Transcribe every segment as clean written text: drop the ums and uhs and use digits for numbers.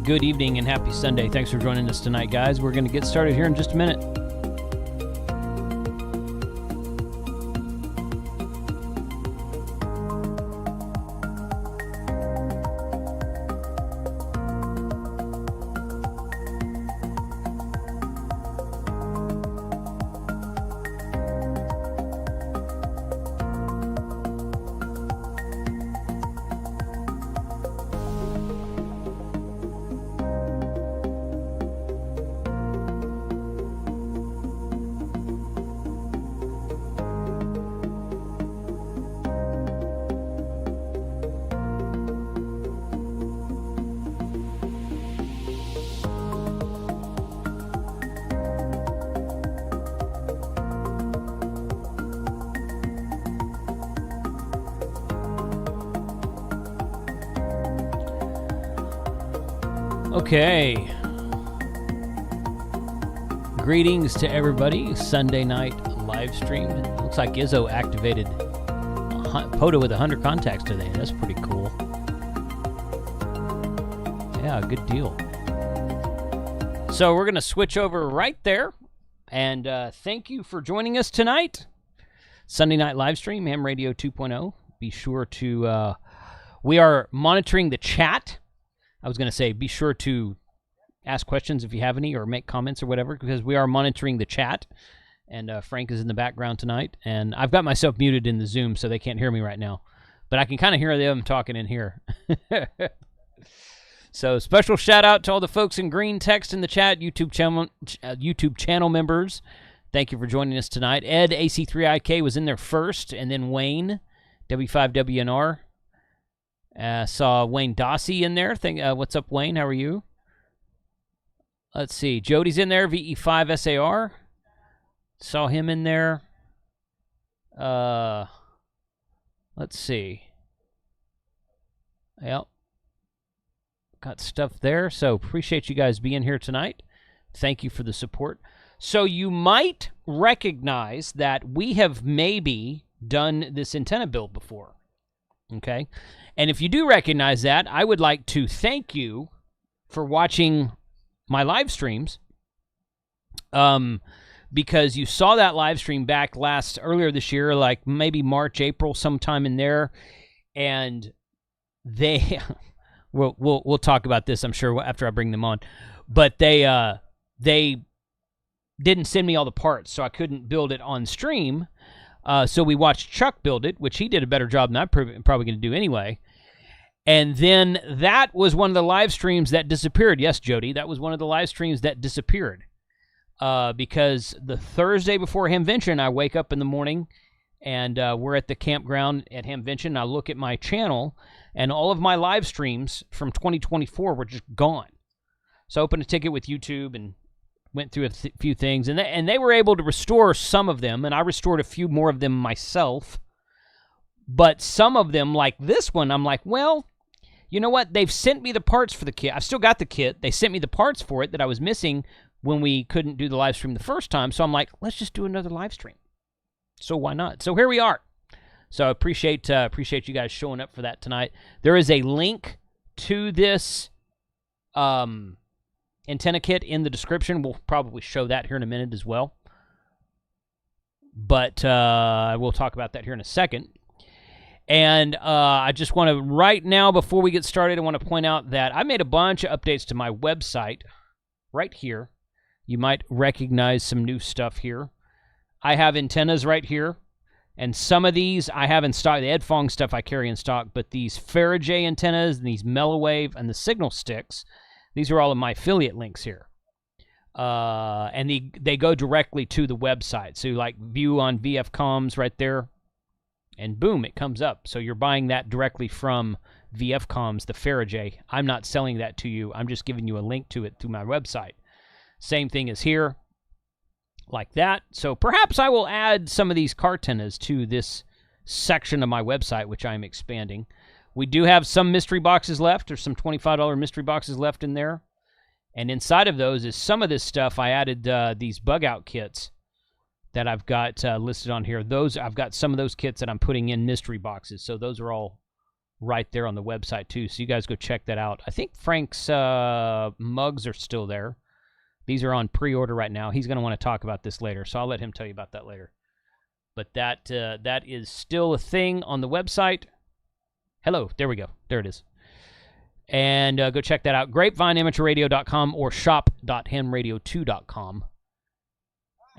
good evening and happy Sunday. Thanks for joining us tonight, guys. We're going to get started here in just a minute. Okay. Greetings to everybody. Sunday night live stream. Looks like Izzo activated POTA with 100 contacts today. That's pretty cool. Yeah, good deal. So we're going to switch over right there. And thank you for joining us tonight. Sunday night live stream, Ham Radio 2.0. Be sure to... we are monitoring the chat. I was going to say, be sure to ask questions if you have any or make comments or whatever, because we are monitoring the chat. And Frank is in the background tonight. And I've got myself muted in the Zoom, so they can't hear me right now. But I can kind of hear them talking in here. So special shout out to all the folks in green text in the chat, YouTube channel members. Thank you for joining us tonight. Ed, AC3IK, was in there first, and then Wayne, W5WNR. Saw Wayne Dossie in there. What's up, Wayne? How are you? Let's see. Jody's in there. VE5SAR. Saw him in there. Let's see. Yep. Got stuff there. So appreciate you guys being here tonight. Thank you for the support. So you might recognize that we have maybe done this antenna build before. Okay? And if you do recognize that, I would like to thank you for watching my live streams, because you saw that live stream back earlier this year, like maybe March, April, sometime in there, and they we'll talk about this, I'm sure, after I bring them on, but they didn't send me all the parts, so I couldn't build it on stream. So we watched Chuck build it, which he did a better job than I'm probably going to do anyway. And then that was one of the live streams that disappeared. Yes, Jody, that was one of the live streams that disappeared. Because the Thursday before Hamvention, I wake up in the morning, and we're at the campground at Hamvention. I look at my channel, and all of my live streams from 2024 were just gone. So I opened a ticket with YouTube and went through a few things, and they were able to restore some of them, and I restored a few more of them myself. But some of them, like this one, I'm like, well, you know what? They've sent me the parts for the kit. I've still got the kit. They sent me the parts for it that I was missing when we couldn't do the live stream the first time. So I'm like, let's just do another live stream. So why not? So here we are. So I appreciate you guys showing up for that tonight. There is a link to this antenna kit in the description. We'll probably show that here in a minute as well. But we'll talk about that here in a second. And I just want to, right now, before we get started, I want to point out that I made a bunch of updates to my website right here. You might recognize some new stuff here. I have antennas right here. And some of these I have in stock. The Edfong stuff I carry in stock. But these Faraday antennas and these Mellowave and the signal sticks, these are all of my affiliate links here. And they go directly to the website. So like view on VF Comms right there. And boom, it comes up. So you're buying that directly from VF Comms, the Faraday. I'm not selling that to you. I'm just giving you a link to it through my website. Same thing as here, like that. So perhaps I will add some of these CaHRTennas to this section of my website, which I'm expanding. We do have some mystery boxes left. There's some $25 mystery boxes left in there. And inside of those is some of this stuff. I added these bug out kits that I've got listed on here. I've got some of those kits that I'm putting in mystery boxes. So those are all right there on the website too. So you guys go check that out. I think Frank's mugs are still there. These are on pre-order right now. He's going to want to talk about this later, so I'll let him tell you about that later. But that is still a thing on the website. Hello, there we go. There it is. And go check that out. GrapevineAmateurRadio.com or shop.hamradio2.com.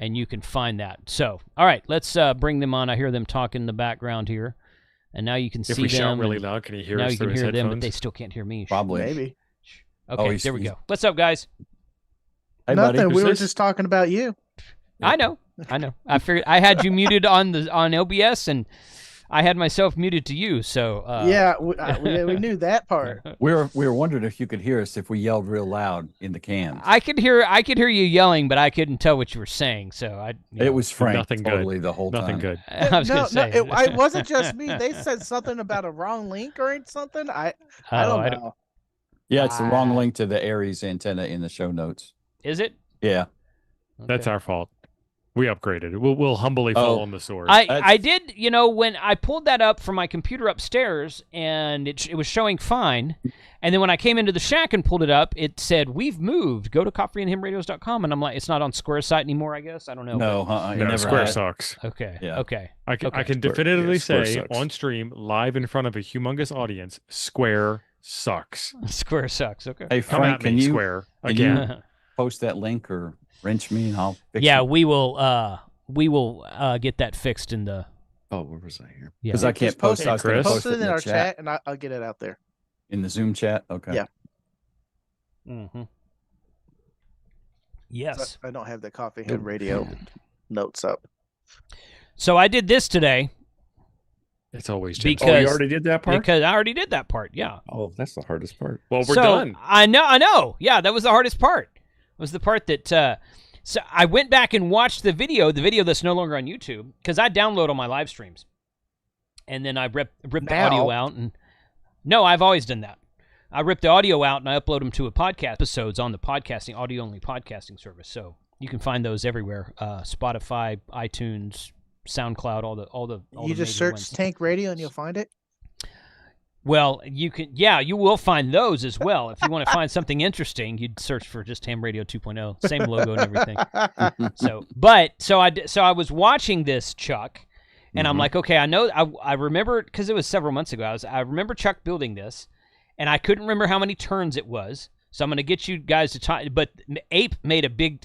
And you can find that. So, all right, let's bring them on. I hear them talking in the background here. And now you can see them. If we shout really loud, can you hear us now you through can his hear them, headphones? but they still can't hear me. Probably. Maybe. Okay, there we go. What's up, guys? Hey, Nothing. buddy. We were this? just talking about you. I know. I figured I had you muted on OBS, and I had myself muted to you. So Yeah, we knew that part. We were wondering if you could hear us if we yelled real loud in the cans. I could hear you yelling, but I couldn't tell what you were saying. So It was Frank Nothing totally good. the whole time. Nothing good. I was no, gonna say it wasn't just me. They said something about a wrong link or something. I don't know. Yeah, it's the wrong link to the Aries antenna in the show notes. Is it? Yeah. That's our fault. We upgraded. We'll humbly fall on the sword. I did, when I pulled that up from my computer upstairs, and it was showing fine, and then when I came into the shack and pulled it up, it said, "We've moved. Go to coffeeandhamradios.com," and I'm like, it's not on Square site anymore, I guess. I don't know. No, no, never Square had. sucks. Okay. Yeah. Okay. I can definitively Square say sucks. on stream, live in front of a humongous audience, Square sucks. Square sucks. Okay. Hey, Come Frank, at can me, you Square. can Again. you post that link or wrench me and I'll fix Yeah, it? we will get that fixed in the. Oh, where was I here? Yeah. Because I can't Just post post. I was going to Chris. post Post it it in the our chat, and I'll get it out there. in the Zoom chat. Okay. Yeah. Mm-hmm. Yes. I don't have the Coffee Head Radio notes up. So I did this today It's always Jim. because Oh, you already did that part? because I already did that part. Yeah. Oh, that's the hardest part. Well, we're So, done. I know. Yeah, that was the hardest part. It was the part that. So I went back and watched the video that's no longer on YouTube, because I download all my live streams, and then I ripped the audio out. And no, I've always done that. I rip the audio out and I upload them to a podcast episodes on the podcasting audio only podcasting service. So you can find those everywhere: Spotify, iTunes, SoundCloud, all the. You just search Tank Radio and you'll find it. Well, you can. Yeah, you will find those as well. If you want to find something interesting, you'd search for just Ham Radio 2.0, same logo and everything. So I was watching this, Chuck, and I'm like, okay, I remember, because it was several months ago. I remember Chuck building this, and I couldn't remember how many turns it was. So I'm going to get you guys to talk. But Ape made a big.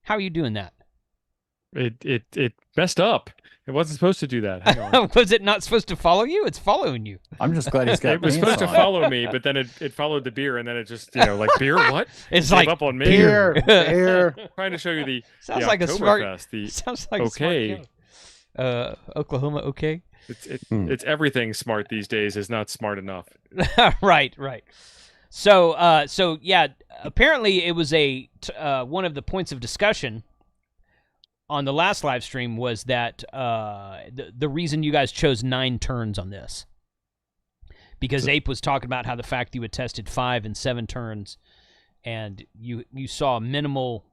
How are you doing that? It messed up. It wasn't supposed to do that. Hang on. Was it not supposed to follow you? It's following you. I'm just glad he's got. It was pants supposed to on. follow me, but then it followed the beer, and then it just, like, beer? What? It's Gave like up on me. Beer. Trying to show you the Sounds the like a smart. Oktoberfest, the Sounds like okay. a smart joke. Oklahoma, okay. It's everything smart these days is not smart enough. Right. So yeah, apparently it was one of the points of discussion on the last live stream was that the reason you guys chose 9 turns on this, because Ape was talking about how the fact you had tested 5 and 7 turns, and you saw a minimal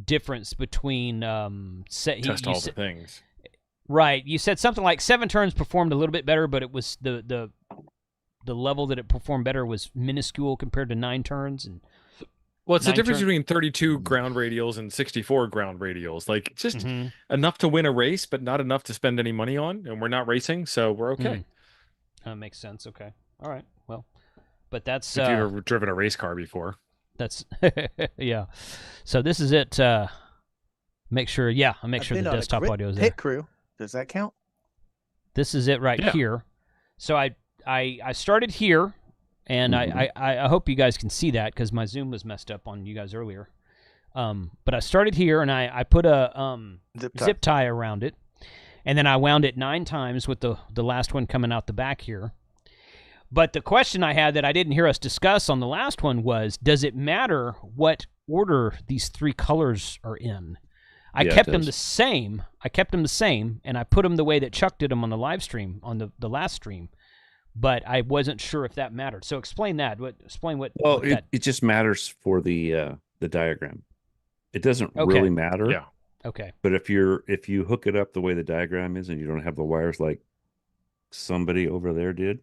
difference between Test all the things. Right. You said something like 7 turns performed a little bit better, but it was the level that it performed better was minuscule compared to 9 turns. And Well, it's the 9 difference turn- between 32 ground radials and 64 ground radials. Like, just enough to win a race, but not enough to spend any money on. And we're not racing, so we're okay. That makes sense. Okay. All right. Well, but that's If you've ever driven a race car before. that's yeah. So this is it. Make sure. Yeah, I'll make I've sure the been on a desktop audio is there. Pit crew. Does that count? This is it right Yeah. here. So I started here, and I hope you guys can see that because my Zoom was messed up on you guys earlier. But I started here, and I put a zip tie around it, and then I wound it 9 times with the last one coming out the back here. But the question I had that I didn't hear us discuss on the last one was, does it matter what order these 3 colors are in? I Yeah, kept it them does. the same. And I put them the way that Chuck did them on the live stream, on the last stream. But I wasn't sure if that mattered. So explain that. Explain what. Well, what that, it just matters for the diagram. It doesn't Okay. really matter. Yeah. okay. But if you hook it up the way the diagram is and you don't have the wires like somebody over there did.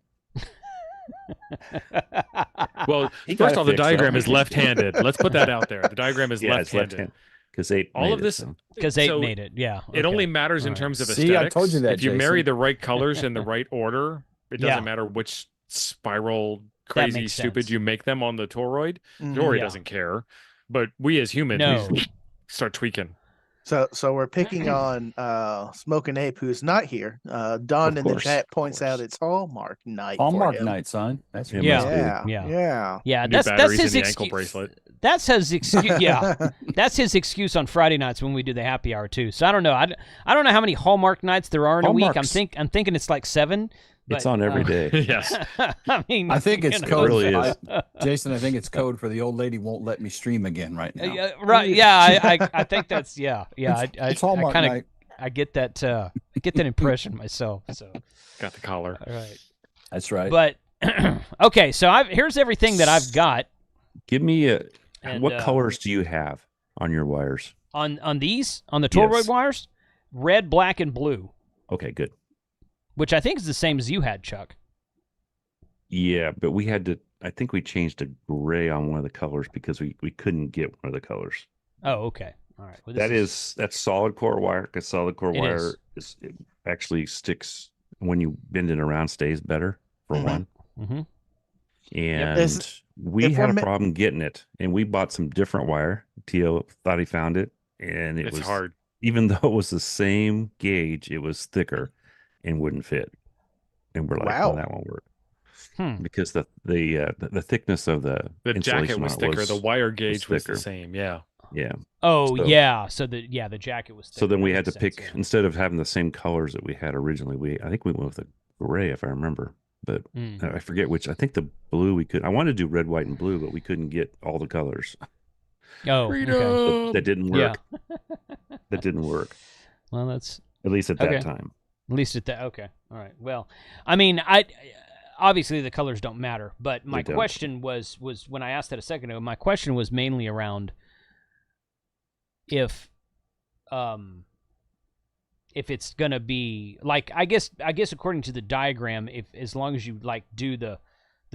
Well, He first got of all, the it fixed, diagram though. is left-handed. Let's put that out there. The diagram is Yeah, it's left-handed. left-handed. Because they All of this, Because 8 so made it. Yeah. it okay. only matters in All right. terms of See, I aesthetics. told you that, If you marry Jason. the right colors in the right order, it doesn't Yeah. matter which spiral, That crazy, makes stupid sense. you make them on the toroid. Mhm. Toroid Yeah. doesn't care, but we as humans, No. we start tweaking. So we're picking on Smoking Ape, who's not here. Don Of in the course, chat of points out course. it's Hallmark night. Hallmark for him. night, son. That's It Yeah. must be. Yeah, Yeah. yeah. Yeah, New that's batteries his in the ankle excuse. bracelet. That's his excuse. Yeah, that's his excuse on Friday nights when we do the happy hour too. So I don't know. I don't know how many Hallmark nights there are in a week. I'm thinking it's like 7. But, It's on every day. Yes. I mean, I think it's you know. code. really is. Jason, I think it's code for the old lady won't let me stream again right now. Yeah, right? Yeah, I think that's yeah. It's I Hallmark kind of night. I get that impression myself. So Got the collar. all right, That's right. but okay. So here's everything that I've got Give me And, what colors do you have on your wires? on the toroid Yes. wires: red, black, and blue, Okay, good. which I think is the same as you had, Chuck. Yeah, but we had to. I think we changed to gray on one of the colors because we couldn't get one of the colors. Oh, okay. All right. Well, That's solid core wire. Because solid core It wire it actually sticks when you bend it around, stays better for Mhm. one. Mm-hmm. And we if had we're a mi- problem getting it, and we bought some different wire. Tio thought he found it, and it It's was hard. Even though it was the same gauge, it was thicker and wouldn't fit. And we're like, Wow. well, that won't work Hmm. because the thickness of the The jacket insulation was on it thicker. The wire gauge was the thicker. same. Yeah. Yeah. Oh, So- yeah. So the jacket was. So thicker. then we That had to makes sense, pick yeah. instead of having the same colors that we had originally. I think we went with a gray, if I remember. But Mm. I forget which. I think the blue we could. I wanted to do red, white, and blue, but we couldn't get all the colors. Oh, okay. That didn't work. That didn't work. Well, that's At least at Okay. that time. at least at that. Okay. All right. Well, I mean, obviously the colors don't matter, but my They don't. question was when I asked that a second ago. My question was mainly around if it's gonna be like I guess according to the diagram, if as long as you like do the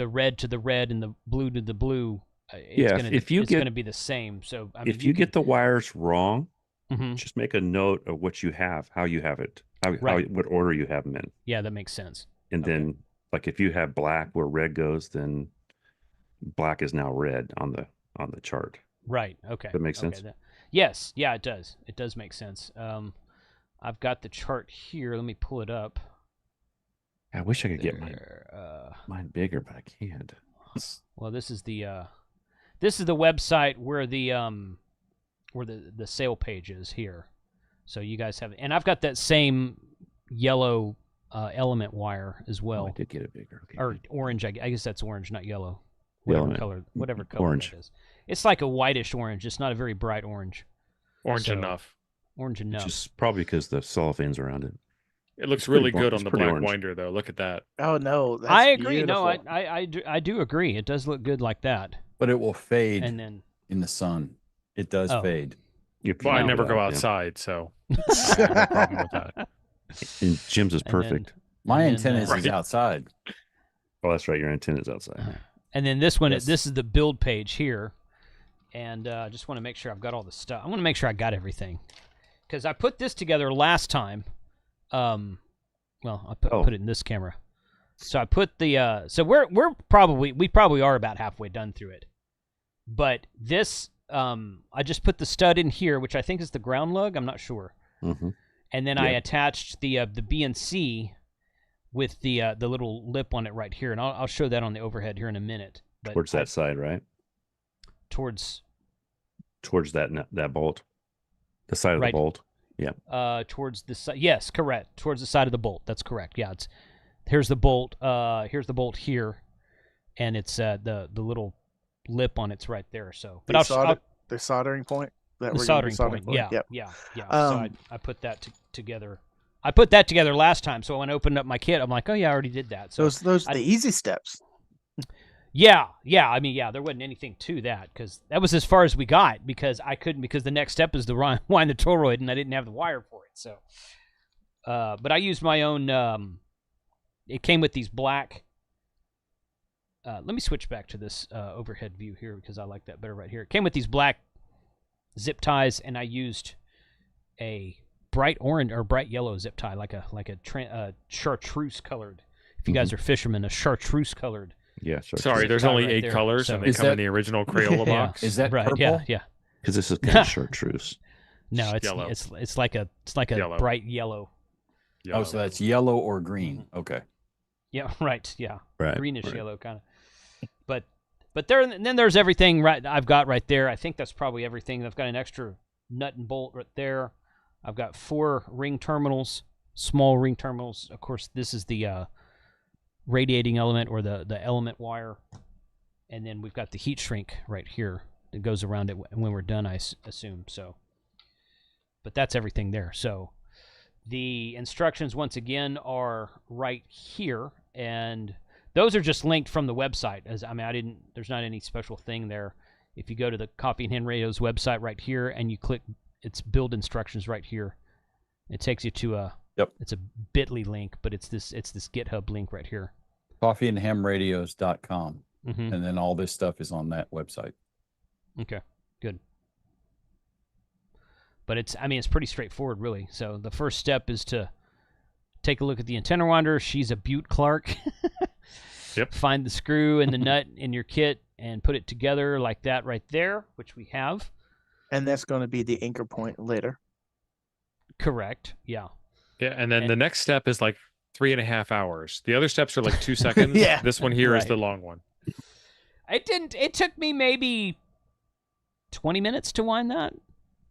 red to the red and the blue to the blue, Yeah, it's gonna be the same. So I mean, If you get the wires wrong, Mhm. just make a note of what you have, how you have it, Right. what order you have them in, yeah, that makes sense. and Okay. then like if you have black where red goes, then black is now red on the chart. Right. Okay. That makes Okay, sense? Yes. Yeah, it does. It does make sense. I've got the chart here. Let me pull it up. I wish I could get There, mine bigger, but I can't. well, this is the website where the sale page is here. So you guys have, and I've got that same yellow element wire as Oh, well, I did get it bigger. Okay. or orange. I guess that's orange, not yellow. The Whatever element. color, whatever color Orange. that is. It's like a whitish orange. It's not a very bright orange. Orange So- enough. Orange enough. Just probably because the cellophane's around it. It looks It's pretty really good it's on the pretty black orange. winder, though. Look at that. Oh no, that's I agree. No, beautiful. I do agree. It does look good like that. But it will fade And then in the sun. It does Oh. fade. If Well, I you never know go that, yeah. outside, so I have no problem with that. And Jim's is And then- perfect. My And then, antenna is Right. outside. Oh, that's right. Your antenna's outside. And then this one, Yes. this is the build page here, and I just want to make sure I've got all the stuff. I want to make sure I got everything, because I put this together last time. Well, I put it in this camera. So I put the so we probably are about halfway done through it, but this I just put the stud in here, which I think is the ground lug. I'm not sure, Mm-hmm. and then I Yeah. attached the BNC with the little lip on it right here, and I'll show that on the overhead here in a minute. But Towards that side, right? towards Towards that bolt, the side of Right. the bolt. towards the side. Yes, correct. Towards the side of the bolt. That's correct. Yeah, it's here's the bolt. Here's the bolt here, and it's the little lip on it's right there. So, but The soldering point. That the we're gonna do soldering point. Yeah, Yep. yeah. So Um, I put that together. I put that together last time. So when I opened up my kit, I'm like, oh yeah, I already did that. So those I- the easy steps. yeah. I mean, yeah, there wasn't anything to that because that was as far as we got because I couldn't because the next step is to wind the toroid and I didn't have the wire for it. So, but I used my own it came with these black. Let me switch back to this overhead view here because I like that better right here. It came with these black zip ties, and I used a bright orange or bright yellow zip tie, like a chartreuse colored. If you guys are fishermen, a chartreuse colored. Yeah. Sorry, there's only 8 colors, and they come in the original Crayola box. Is that right? purple? Yeah. Because this is kind of chartreuse. No, Yellow. it's like a Yellow. bright yellow. Oh, so that's yellow or green. Okay. Yeah, right. Yeah, Right. greenish right. yellow kind of. But then there's everything right. I've got right there. I think that's probably everything. I've got an extra nut and bolt right there. I've got 4 ring terminals, small ring terminals. Of course, this is the radiating element or the element wire, and then we've got the heat shrink right here that goes around it when we're done, I assume. So, but that's everything there. So the instructions once again are right here, and those are just linked from the website. There's not any special thing there. If you go to the Coffee and Hen Radio's website right here and you click its build instructions right here, it takes you to it's a bit.ly link, but it's this GitHub link right here. Coffeeandhamradios.com. Mm-hmm. And then all this stuff is on that website. Okay, good. But it's pretty straightforward, really. So the first step is to take a look at the antenna winder. She's a Butte Clark. Yep. Find the screw and the nut in your kit and put it together like that right there, which we have. And that's going to be the anchor point later. Correct. Yeah. Yeah, and then the next step is like 3.5 hours. The other steps are like 2 seconds. Yeah. This one here is Right. the long one. It took me maybe 20 minutes to wind that.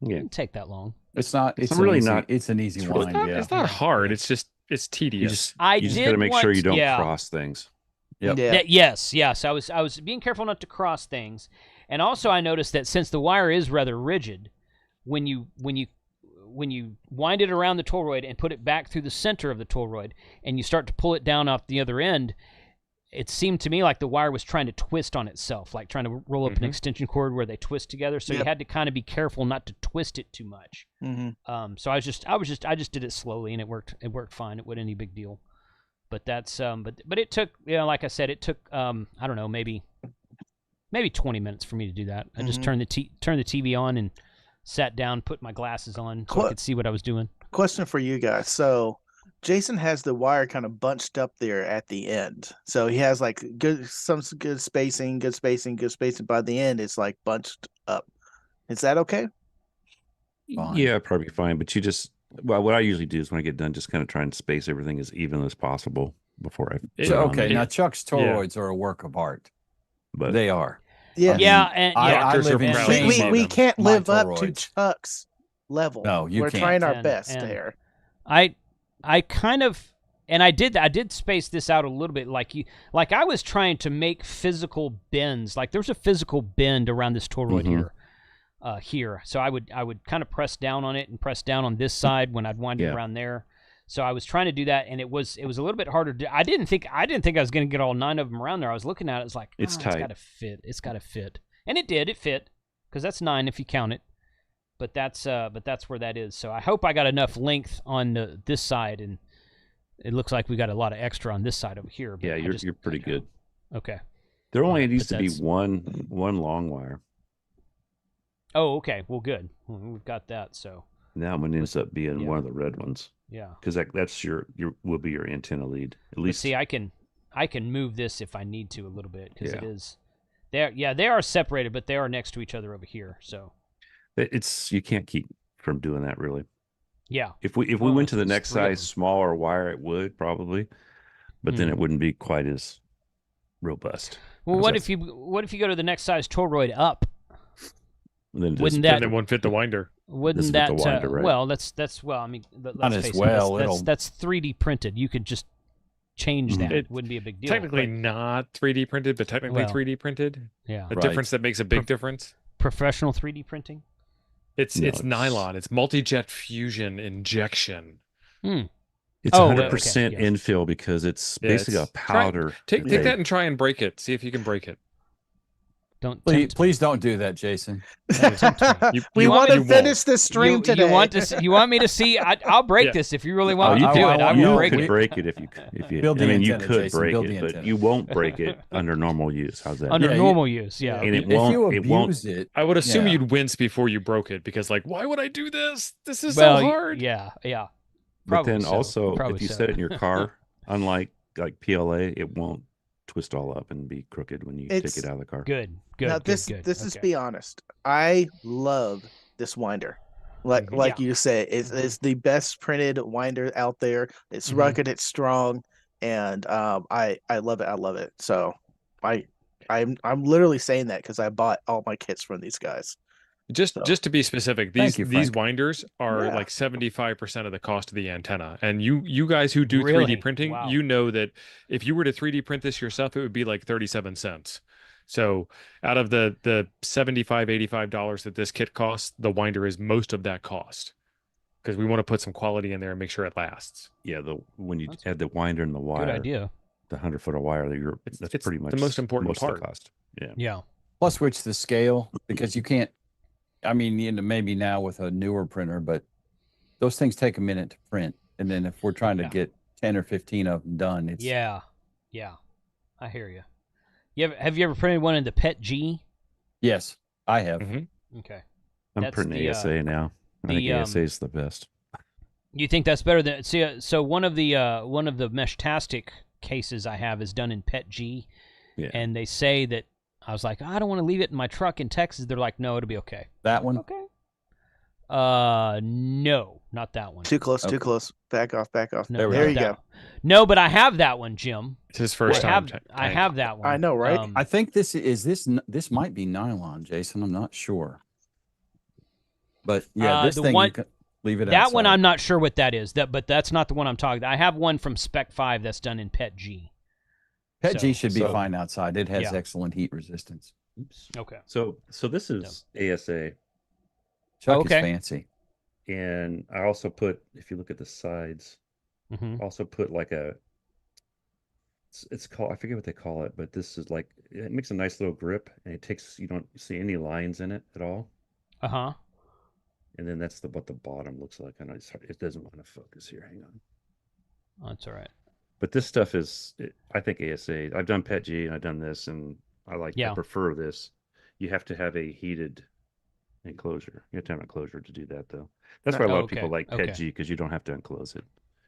Yeah. It didn't take that long. It's not. It's really an easy, not- It's an easy it's wind. It's not hard. It's just it's You tedious. just got to make sure you don't yeah. cross things. Yep. Yeah. Yes. I was being careful not to cross things, and also I noticed that since the wire is rather rigid, when you wind it around the toroid and put it back through the center of the toroid, and you start to pull it down off the other end, it seemed to me like the wire was trying to twist on itself, like trying to roll up an extension cord where they twist together. So you Yep. had to kind of be careful not to twist it too much. Mm-hmm. So I just did it slowly, and it worked fine. It wasn't any big deal. But that's but it took, like I said, it took I don't know, maybe 20 minutes for me to do that. I just turned the TV on and sat down, put my glasses on so I could see what I was doing. Question for you guys. So Jason has the wire kind of bunched up there at the end. So he has like good spacing. By the end, it's like bunched up. Is that okay? Fine. Yeah, probably fine. But what I usually do is when I get done, just kind of try and space everything as even as possible before I. put it on Okay, there. now Chuck's toroids are a work of art. But They are. Yeah. I mean, And I Doctors live are in proud shame of we of can't my live up to toroids. Chuck's level. No, you We're can't. trying our And- best and- there. I kind of, and I did space this out a little bit, like I was trying to make physical bends. Like there's a physical bend around this toroid here. So I would kind of press down on it and press down on this side when I'd wind it Yeah. around there. So I was trying to do that, and it was a little bit harder. I didn't think I was going to get all 9 of them around there. I was looking at it, it's like It's It's tight. got to fit. It's got to fit, and it did. It fit because that's 9 if you count it. But that's where that is. So I hope I got enough length on this side, and it looks like we got a lot of extra on this side over here. But yeah, you're pretty good. Okay. There only But needs to be that's- one long wire. Oh, okay. Well, good. We've got that. So And that one ends up being Yeah. one of the red ones yeah. because that's your will be your antenna lead. At But least see, I can move this if I need to a little bit because it Yeah. is. They are separated, but they are next to each other over here. So you can't keep from doing that really. yeah. If we Well, went to the it's next 3 of size them. smaller wire, it would probably, but then Hmm. it wouldn't be quite as robust. Well, How's what that? if you go to the next size toroid up? And then Wouldn't And that- then one fit the winder. Wouldn't is that with the winder, right? well? That's well. I mean, let's as face well, it. it'll- That's 3D printed. You could just change that. It- It wouldn't be a big deal. Technically but- not 3D printed, but technically Well, 3D printed. yeah. A Right. difference that makes a big difference. Professional 3D printing. It's No, it's it's- nylon. It's multi-jet fusion injection. It's Oh, 100% okay, yes. infill because it's Yeah, basically a it's- powder. Take they- that and try and break it. See if you can break it. Don't Please, tempt me. please don't do that, Jason. Don't tempt me. We You want me to finish this stream you, today. You want to? You want me to see? I'll break Yeah. this if you really Oh, want me you to do can- it. I you will could break it. break it if you. Build the I mean, antenna, you could Jason, break build it, the but antenna. you won't break it under normal use. How's that? Under Yeah, normal use. Yeah. And it If you won't. It won't. abuse it, I would assume yeah. you'd wince before you broke it because, like, why would I do this? This is Well, so hard. yeah. But Probably then so. also, Probably if you so. set it in your car, unlike like PLA, it won't twist all up and be crooked when you take It's- it out of the car. Good. Now this is be honest. I love this winder. Like you said, it's the best printed winder out there. It's rugged, it's strong, and I love it. I love it. So I'm literally saying that because I bought all my kits from these guys. Just to be specific, Thank you, these Frank. winders are Yeah. like 75% of the cost of the antenna. And you guys who do Really? 3D printing, Wow. you know that if you were to 3D print this yourself, it would be like 37 cents. So out of the $75, $85 that this kit costs, the winder is most of that cost. Because we want to put some quality in there and make sure it lasts. Yeah, when you That's add the winder and the wire, Good idea. the 100-foot of wire, that's it's pretty much the most important most of part. the cost. Yeah. Yeah. Plus, switch the scale because you can't. I mean, maybe now with a newer printer, but those things take a minute to print, and then if we're trying to get 10 or 15 of them done, it's Yeah. I hear you. Have you ever printed one in the PET G? Yes, I have. Okay. I'm That's printing the, ASA now. I think ASA is the best. You think that's better than so one of the Meshtastic cases I have is done in PET G, and they say that I was like, I don't want to leave it in my truck in Texas. They're like, no, it'll be okay. That one? Okay. No, not that one. Too close, Okay. too close. Back off, back off. No, There we not There you that go. one. No, but I have that one, Jim. It's his first I time. have that one. I know, right? I think this might be nylon, Jason. I'm not sure. But yeah, this the thing one- you can leave it That one, outside. I'm not sure what that is. But that's not the one I'm talking. I have one from Spec 5 that's done in PET G. PET G So- should be fine outside. It has Yeah. excellent heat resistance. Oops. Okay. So this is ASA, Chuck Okay. is fancy. and I also put, if you look at the sides, Mm-hmm. also put like it's called, I forget what they call it, but this is like, it makes a nice little grip, and you don't see any lines in it at all. Uh-huh. And then that's what the bottom looks like. I know it doesn't want to focus here. Hang on. That's all right. But this stuff I think ASA. I've done PET G and I've done this, and I prefer this. You have to have a heated enclosure. You have to have an enclosure to do that, though. That's why a lot of people like PET G, because you don't have to enclose it.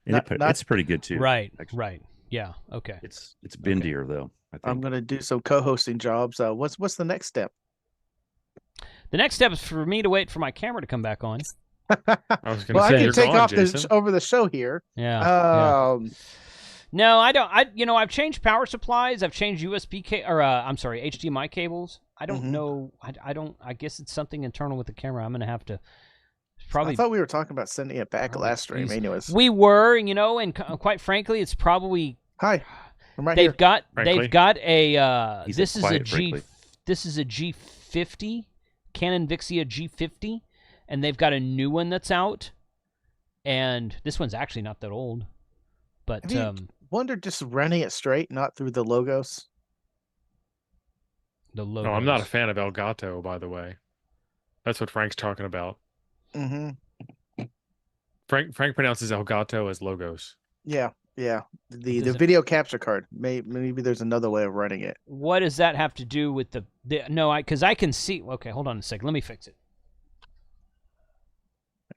And it's pretty good too. Right. Actually. Right. Yeah. Okay. It's bendier though, I think. I'm gonna do some co-hosting jobs. What's the next step? The next step is for me to wait for my camera to come back on. I was going to Well, I say, can you're take gone, off Jason. over the show here. Yeah. No, I don't. I've changed power supplies. I've changed USB HDMI cables. I don't know. I guess it's something internal with the camera. I'm gonna have to probably. I thought we were talking about sending it back last stream. Anyways, we were, and quite frankly, it's probably. Hi, I'm right They've here. got Frankly. a He this said is a quiet, G frankly. this is a G50 Canon Vixia G50, and they've got a new one that's out, and this one's actually not that old, but Have you wondered just running it straight, not through the logos? the logo. No, I'm not a fan of Elgato, by the way. That's what Frank's talking about. Mm-hmm. Frank pronounces Elgato as logos. Yeah. The does it- video capture card. Maybe there's another way of running it. What does that have to do with the no? Because I can see. Okay, hold on a second. Let me fix it.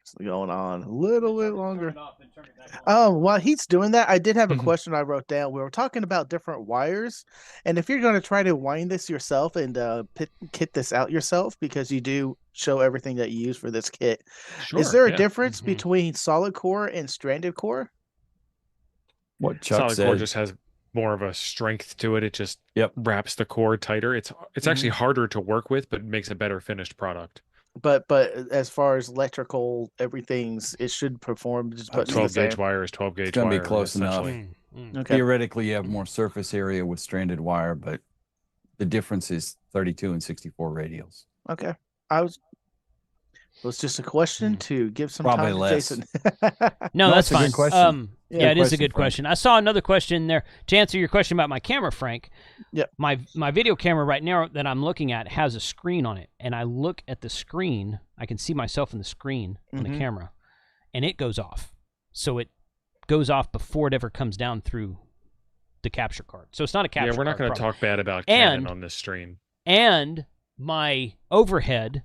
It's going on a little bit longer. Turn it off and turn it back on. While he's doing that, I did have a Mhm. question I wrote down. We were talking about different wires, and if you're going to try to wind this yourself and kit this out yourself, because you do show everything that you use for this kit, Sure. is there a yeah. difference Mhm. between solid core and stranded core? What Chuck Solid said. core just has more of a strength to it. It just wraps the core tighter. It's actually harder to work with, but makes a better finished product. But as far as electrical, it should perform just about the 12 gauge same. wire is 12 gauge gonna be wire. close enough. essentially. Okay. Theoretically, you have more surface area with stranded wire, but the difference is 32 and 64 radials. Okay. It was just a question to give some Probably time to less. Jason. No, No, that's it's a fine. good question. Yeah, it is a question, good Frank. question. I saw another question there to answer your question about my camera, Frank. Yep. My video camera right now that I'm looking at has a screen on it, and I look at the screen. I can see myself in the screen on the camera, and it goes off. So it goes off before it ever comes down through the capture card. So it's not a capture card. Yeah, we're not going to problem. talk bad about Canon on this stream. And my overhead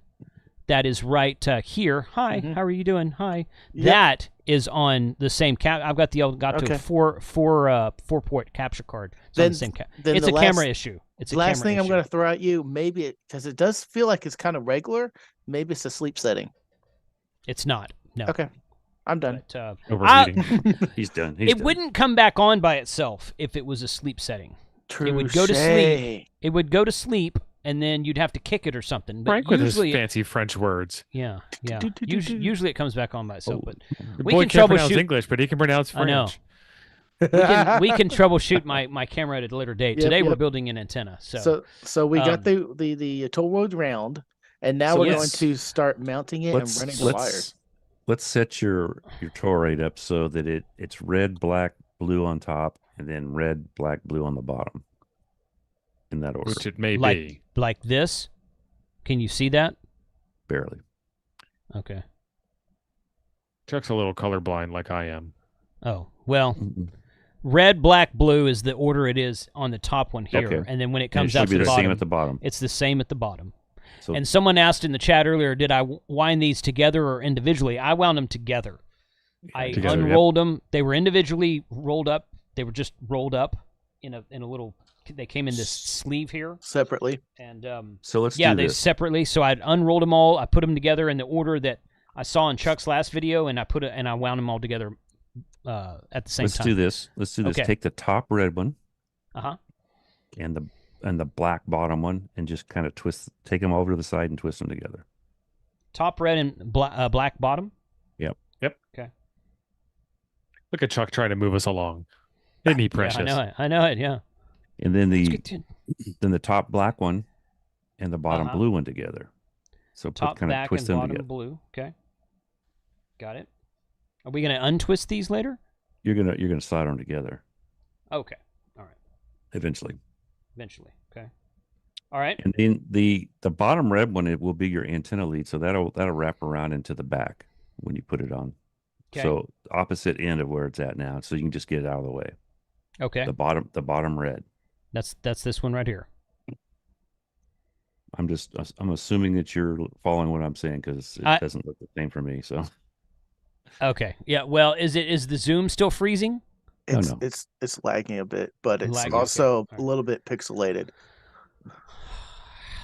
that is right here. Hi, how are you doing? Hi. Yep. That is on the same cap. I've got Okay. to four port capture card. It's on Then- the same cap. then It's the a camera last- issue. It's a Last camera thing issue. I'm going to throw at you, maybe because it does feel like it's kind of regular. Maybe it's a sleep setting. It's not. No. Okay, I'm done. But, Overheating. He's done. He's it done. wouldn't come back on by itself if it was a sleep setting. True. would go to sleep. It would go to sleep, and then you'd have to kick it or something. But Frank with his usually, fancy French words. yeah. Do-do-do-do-do. Usually it comes back on by itself. But The we boy can can't pronounce troubleshoot. English, but he can pronounce I know. French. we can troubleshoot my camera at a later date. Yep, Today we're yep. building an antenna. So So we got the toll road round, and now So we're going let's- to start mounting it and running the wires. Let's set your toroid up so that it's red, black, blue on top, and then red, black, blue on the bottom. In that order. Which it may like be. like this. Can you see that? Barely. Okay. Chuck's a little colorblind like I am. Oh well, Mm-mm. red, black, blue is the order it is on the top one here, Okay. and then when it And comes it out should be to the the bottom, same at the bottom. it's the same at the bottom. So And someone asked in the chat earlier, did I wind these together or individually? I wound them together. I Together, yep. unrolled them. They were individually rolled up. They were just rolled up in a little. They came in this sleeve here, Separately. and so let's yeah, do they this. separately. So I unrolled them all. I put them together in the order that I saw in Chuck's last video, and I wound them all together at the same Let's time. do this. Let's do this. Okay. Take the top red one Uh-huh. and the black bottom one, and just kind of take them over to the side and twist them together. Top red and black bottom. Look at Chuck trying to move us along. Isn't he precious? Yeah, I know it. I know it. Yeah. And then Let's get to the top black one and the bottom Uh-huh. blue one together. So top, kind of back, twist and them bottom together. blue. Okay. Got it. Are we going to untwist these later? You're gonna solder them together Okay. All right. eventually. Eventually. Okay. All right. And then the bottom red one, it will be your antenna lead, so that'll wrap around into the back when you put it on. Okay. So opposite end of where it's at now, so you can just get it out of the way. Okay. The bottom red. That's this one right here. I'm assuming that you're following what I'm saying because it doesn't look the same for me. So Okay. Yeah. Well, is the zoom still freezing? It's no. it's lagging a bit, but it's Lagging, also okay. a little bit pixelated.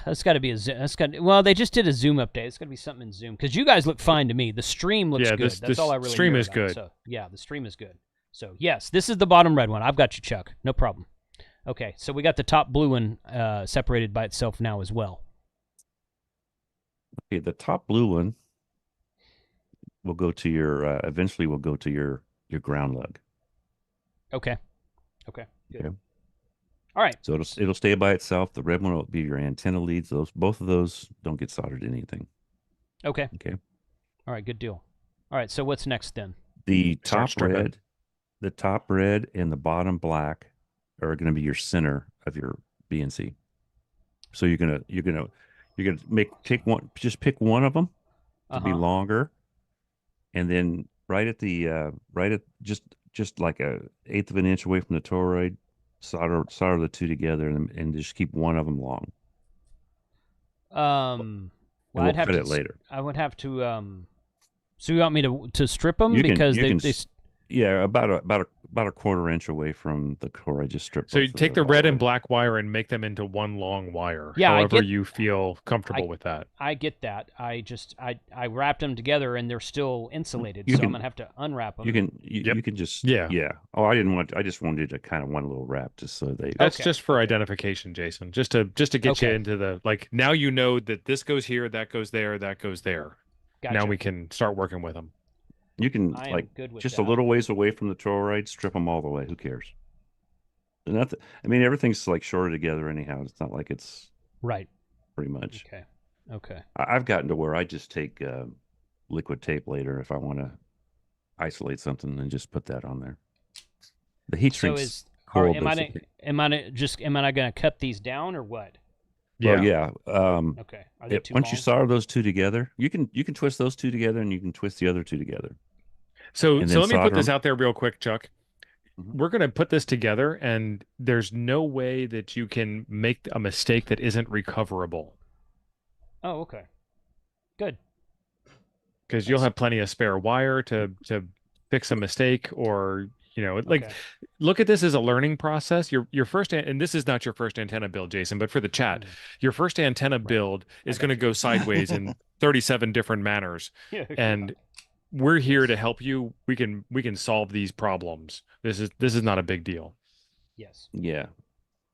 That's got to be a zoom. Well, they just did a zoom update. It's got to be something in zoom because you guys look fine to me. The stream looks Yeah, good. this That's all I really stream care is about. good. So, yeah, the stream is good. So yes, this is the bottom red one. I've got you, Chuck. No problem. Okay, so we got the top blue one separated by itself now as well. okay, the top blue one will go to your eventually will go to your ground lug. Okay. Okay. Good. Okay. All right. So it'll stay by itself. The red one will be your antenna leads. Both of those don't get soldered to anything. Okay. Okay. All right. Good deal. All right. So what's next then? The Start top stripping. red and the bottom black are going to be your center of your BNC. So you're gonna pick one of them to be Uh-huh. longer, and then right at just like a eighth of an inch away from the toroid, solder the two together and just keep one of them long. Well, And we'll I'd have cut to. it later. I would have to. So you want me to strip them You can- because you they, can they s- Yeah, about a quarter inch away from the toroid. Just strip. So you both of take the those red off. and black wire and make them into one long wire. Yeah, I however get- you feel comfortable with that. I get that. I wrapped them together and they're still insulated, You so can- I'm gonna have to unwrap them. Yep. You can just Yeah. Oh, I just wanted to kind of one little wrap just so they. That's Okay. just for identification, Jason. Just to get you Okay. into the now you know that this goes here, that goes there, that goes there. Gotcha. Now we can start working with them. You can I am like good with just that. a little ways away from the toroid, strip them all the way. Who cares? Nothing. I mean, everything's like shorter together anyhow. It's not like it's Right. pretty much. Okay. Okay. I've gotten to where I just take liquid tape later if I want to isolate something and just put that on there. The heat So shrink's cool. am I not going to cut these down or what? Well, yeah. Okay. Are they too once long? you solder those two together, you can twist those two together and you can twist the other two together. So And so then let me put solder this 'em. out there real quick, Chuck. We're going to put this together, and there's no way that you can make a mistake that isn't recoverable Oh, okay. Good. because you'll have plenty of spare wire to fix a mistake, or like Okay. look at this as a learning process. Your first and this is not your first antenna build, Jason, but for the chat, your first antenna build is going to go sideways in 37 different manners, and we're here to help you. We can solve these problems. This is not a big deal. Yes. Yeah.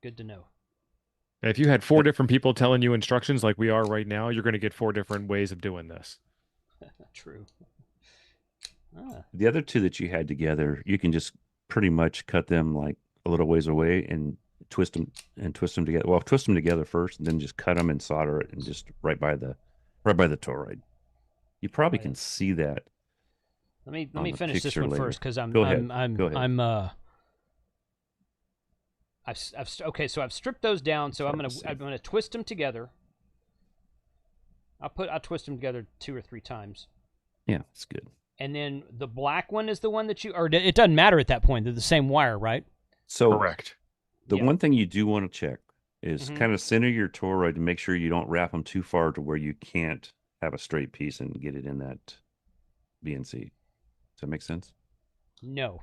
Good to know. And if you had 4 different people telling you instructions like we are right now, you're going to get 4 different ways of doing this. True. The other two that you had together, you can just pretty much cut them like a little ways away and twist them together. Well, twist them together first, and then just cut them and solder it, and just right by the toroid. You probably can see that. Let me finish this one first because I'm Go ahead. okay. So I've stripped those down. So I'm gonna twist them together. I'll twist them together 2 or 3 times. Yeah, that's good. And then the black one is the one that or it doesn't matter at that point. They're the same wire, right? So correct. The one thing you do want to check is kind of center your toroid to make sure you don't wrap them too far to where you can't have a straight piece and get it in that BNC. Does that make sense? No.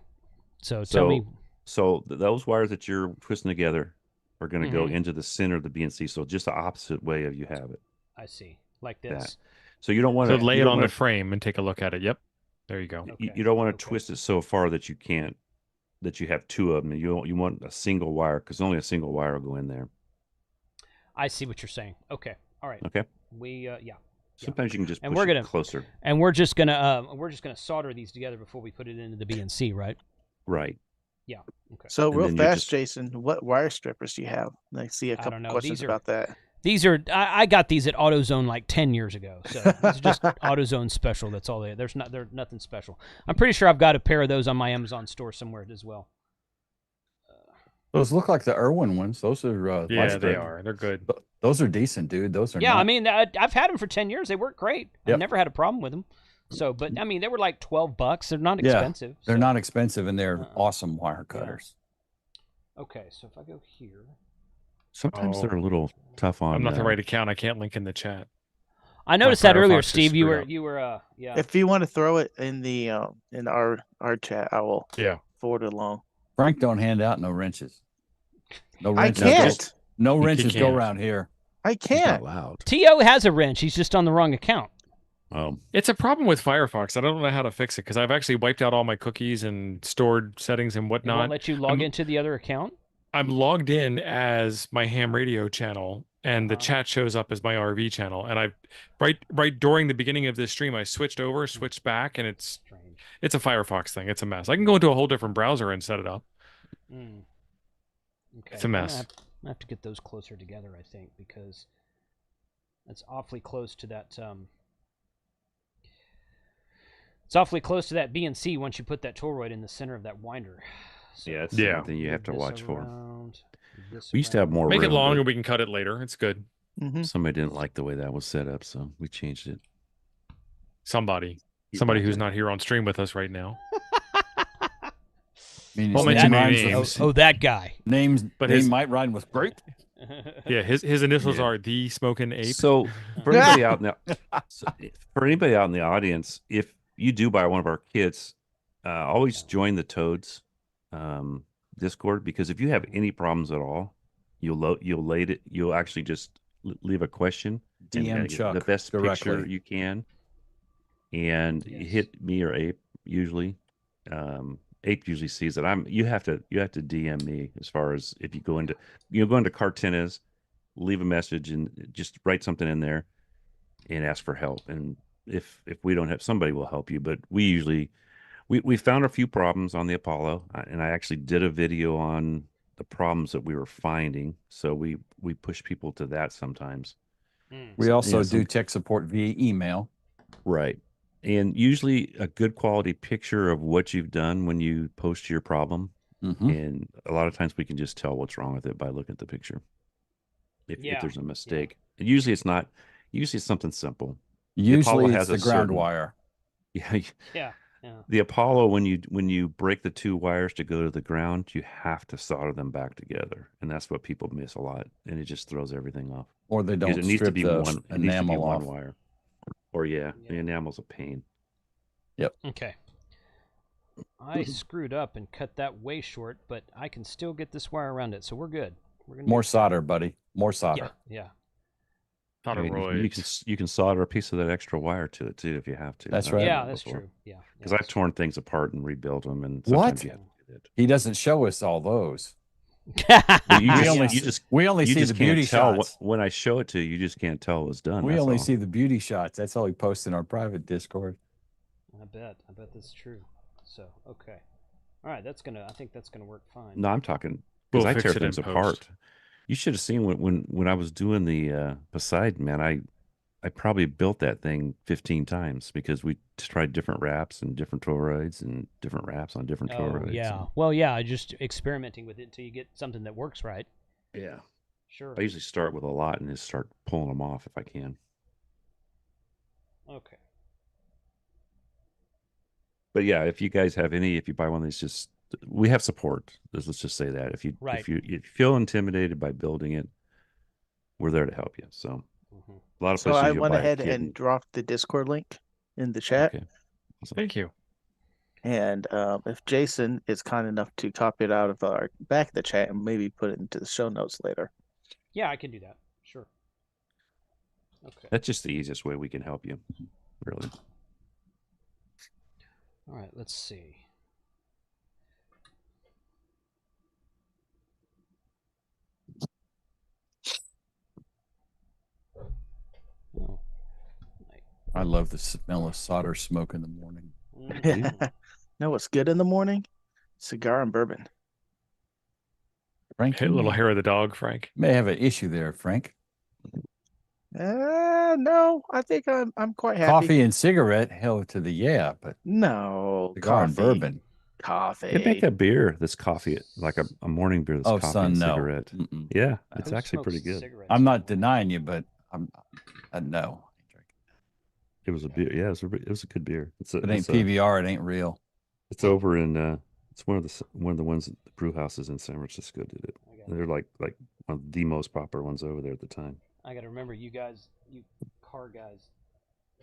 So tell me. So those wires that you're twisting together are going to go into the center of the BNC. So just the opposite way of you have it. I see. Like this. That. So you don't want to to lay it on the frame and take a look at it. Yep. There you go. Okay. You don't want to twist it so far that you can't, that you have 2 of them. You want a single wire because only a single wire will go in there. I see what you're saying. Okay. All right. Okay. Sometimes you can just and push it closer. And we're just gonna solder these together before we put it into the BNC, right? Right. Yeah. Okay. So real fast, Jason, what wire strippers do you have? I see a couple questions about that. These are I got these at AutoZone like 10 years ago. So these are just AutoZone special. That's all they're nothing special. I'm pretty sure I've got a pair of those on my Amazon store somewhere as well. Those look like the Irwin ones. Those are they are. They're good. Those are decent, dude. Those are I mean, I've had them for 10 years. They work great. Yep. I've never had a problem with them. So, but I mean, they were like $12. They're not expensive. They're not expensive, and they're awesome wire cutters. Yeah. Okay, so if I go here. Sometimes they're a little tough on. I'm not the right account. I can't link in the chat. I noticed that earlier, Steve. You were If you want to throw it in the in our chat, I will forward it along. Frank don't hand out no wrenches. No wrenches. I can't. No wrenches go around here. I can't. T.O. has a wrench. He's just on the wrong account. It's a problem with Firefox. I don't know how to fix it because I've actually wiped out all my cookies and stored settings and whatnot. It won't let you log into the other account? I'm logged in as my ham radio channel, and the chat shows up as my RV channel. And I, right during the beginning of this stream, I switched back, and it's a Firefox thing. It's a mess. I can go into a whole different browser and set it up. Okay. It's a mess. I have to get those closer together, I think, because that's awfully close to that. It's awfully close to that BNC once you put that toroid in the center of that winder. So it's something you have to watch for. We used to around. have more. Make it room, long, but and we can cut it later. It's good. Somebody didn't like the way that was set up, so we changed it. Somebody who's not here on stream with us right now. Won't mention any names. Oh, that guy. Names, but his might rhyme with grape. Yeah, his initials are the Smoking Ape. So for anybody out in the audience, if you do buy one of our kits, always join the Toads Discord, because if you have any problems at all, you'll actually just leave a question, DM and Chuck the best directly. picture you can, and hit me or Ape usually. Ape usually sees it. You have to DM me as far as if you go into CaHRTenna's, leave a message and just write something in there and ask for help. And if we don't have, somebody will help you. But we usually we found a few problems on the Apollo, and I actually did a video on the problems that we were finding. So we push people to that sometimes. We also Yeah, do tech support via email. Right. And usually a good quality picture of what you've done when you post your problem. Mm-hmm. And a lot of times we can just tell what's wrong with it by looking at the picture. If there's a mistake. And usually it's not, usually it's something simple. Usually it's the ground wire. Yeah. Yeah. The Apollo, when you break the two wires to go to the ground, you have to solder them back together. And that's what people miss a lot. And it just throws everything off. Or they Because don't it needs to strip be the one, it needs to be enamel one off. wire. Or the enamel's a pain. Yep. Okay. I screwed up and cut that way short, but I can still get this wire around it, so we're good. More solder, buddy. More solder. Yeah. Solder You can solder a piece of that extra wire to it too if you have to. That's right. Yeah, that's true. Yeah. Because I've torn things apart and rebuilt them, and sometimes you have to do that. He doesn't show us all those. We only see the beauty shots. When I show it to you, you just can't tell it was done. We only see the beauty shots. That's all he posts in our private Discord. I bet that's true. So, okay. All right, I think that's gonna work fine. No, I'm talking because I tear things apart. You should have seen when I was doing the Poseidon, man. I probably built that thing 15 times because we tried different wraps and different toroids and different wraps on different toroids. Yeah. Well, yeah, just experimenting with it until you get something that works right. Yeah. Sure. I usually start with a lot and just start pulling them off if I can. Okay. But yeah, if you guys have if you buy one of these, we have support. Let's just say that if you feel intimidated by building it, we're there to help you. So a lot of places. So I went ahead and dropped the Discord link in the chat. Okay. Awesome. Thank you. And if Jason is kind enough to copy it out of our back of the chat and maybe put it into the show notes later. Yeah, I can do that. Sure. Okay. That's just the easiest way we can help you, really. All right, let's see. Oh. I love the smell of solder smoke in the morning. Know what's good in the morning? Cigar and bourbon. Frank, a little hair of the dog, Frank. May have an issue there, Frank. No, I think I'm quite happy. Coffee and cigarette, hell to the but no, cigar and bourbon. Coffee. They make a beer that's coffee, like a morning beer that's coffee and cigarette. Yeah, it's actually pretty good. I'm not denying you, but no. It was a beer. Yeah, it was a good beer. It ain't PBR. It ain't real. It's over in. It's one of the ones that the brew houses in San Francisco did it. They're like one of the most popular ones over there at the time. I got to remember, you car guys,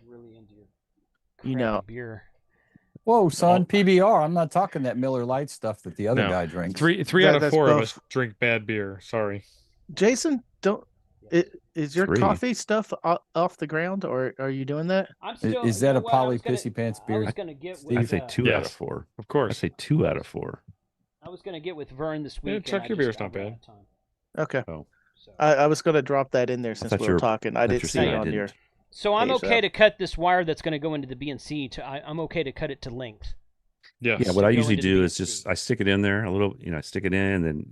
really into your beer. Whoa, son, PBR. I'm not talking that Miller Lite stuff that the other guy drinks. Three out of four of us drink bad beer. Sorry, Jason. Is your coffee stuff off the ground, or are you doing that? Is that a Poly Pissy Pants beer? I say 2 out of 4. Of course. I say 2 out of 4. I was gonna get with Vern this week. Chuck, your beer's not bad. Okay. I was gonna drop that in there since we were talking. I didn't see it on your. So I'm okay to cut this wire that's going to go into the BNC. I'm okay to cut it to length. Yes. Yeah. What I usually do is just I stick it in there a little. I stick it in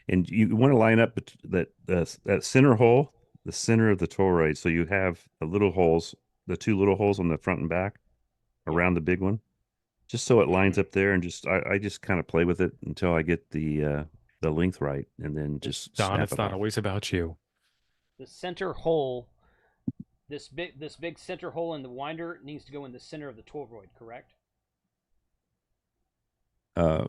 and you want to line up that center hole, the center of the toroid, so you have the little holes, the 2 little holes on the front and back, around the big one, just so it lines up there. And I just kind of play with it until I get the length right, and then just Don, it's not always about you. The center hole, this big center hole in the winder needs to go in the center of the toroid, correct?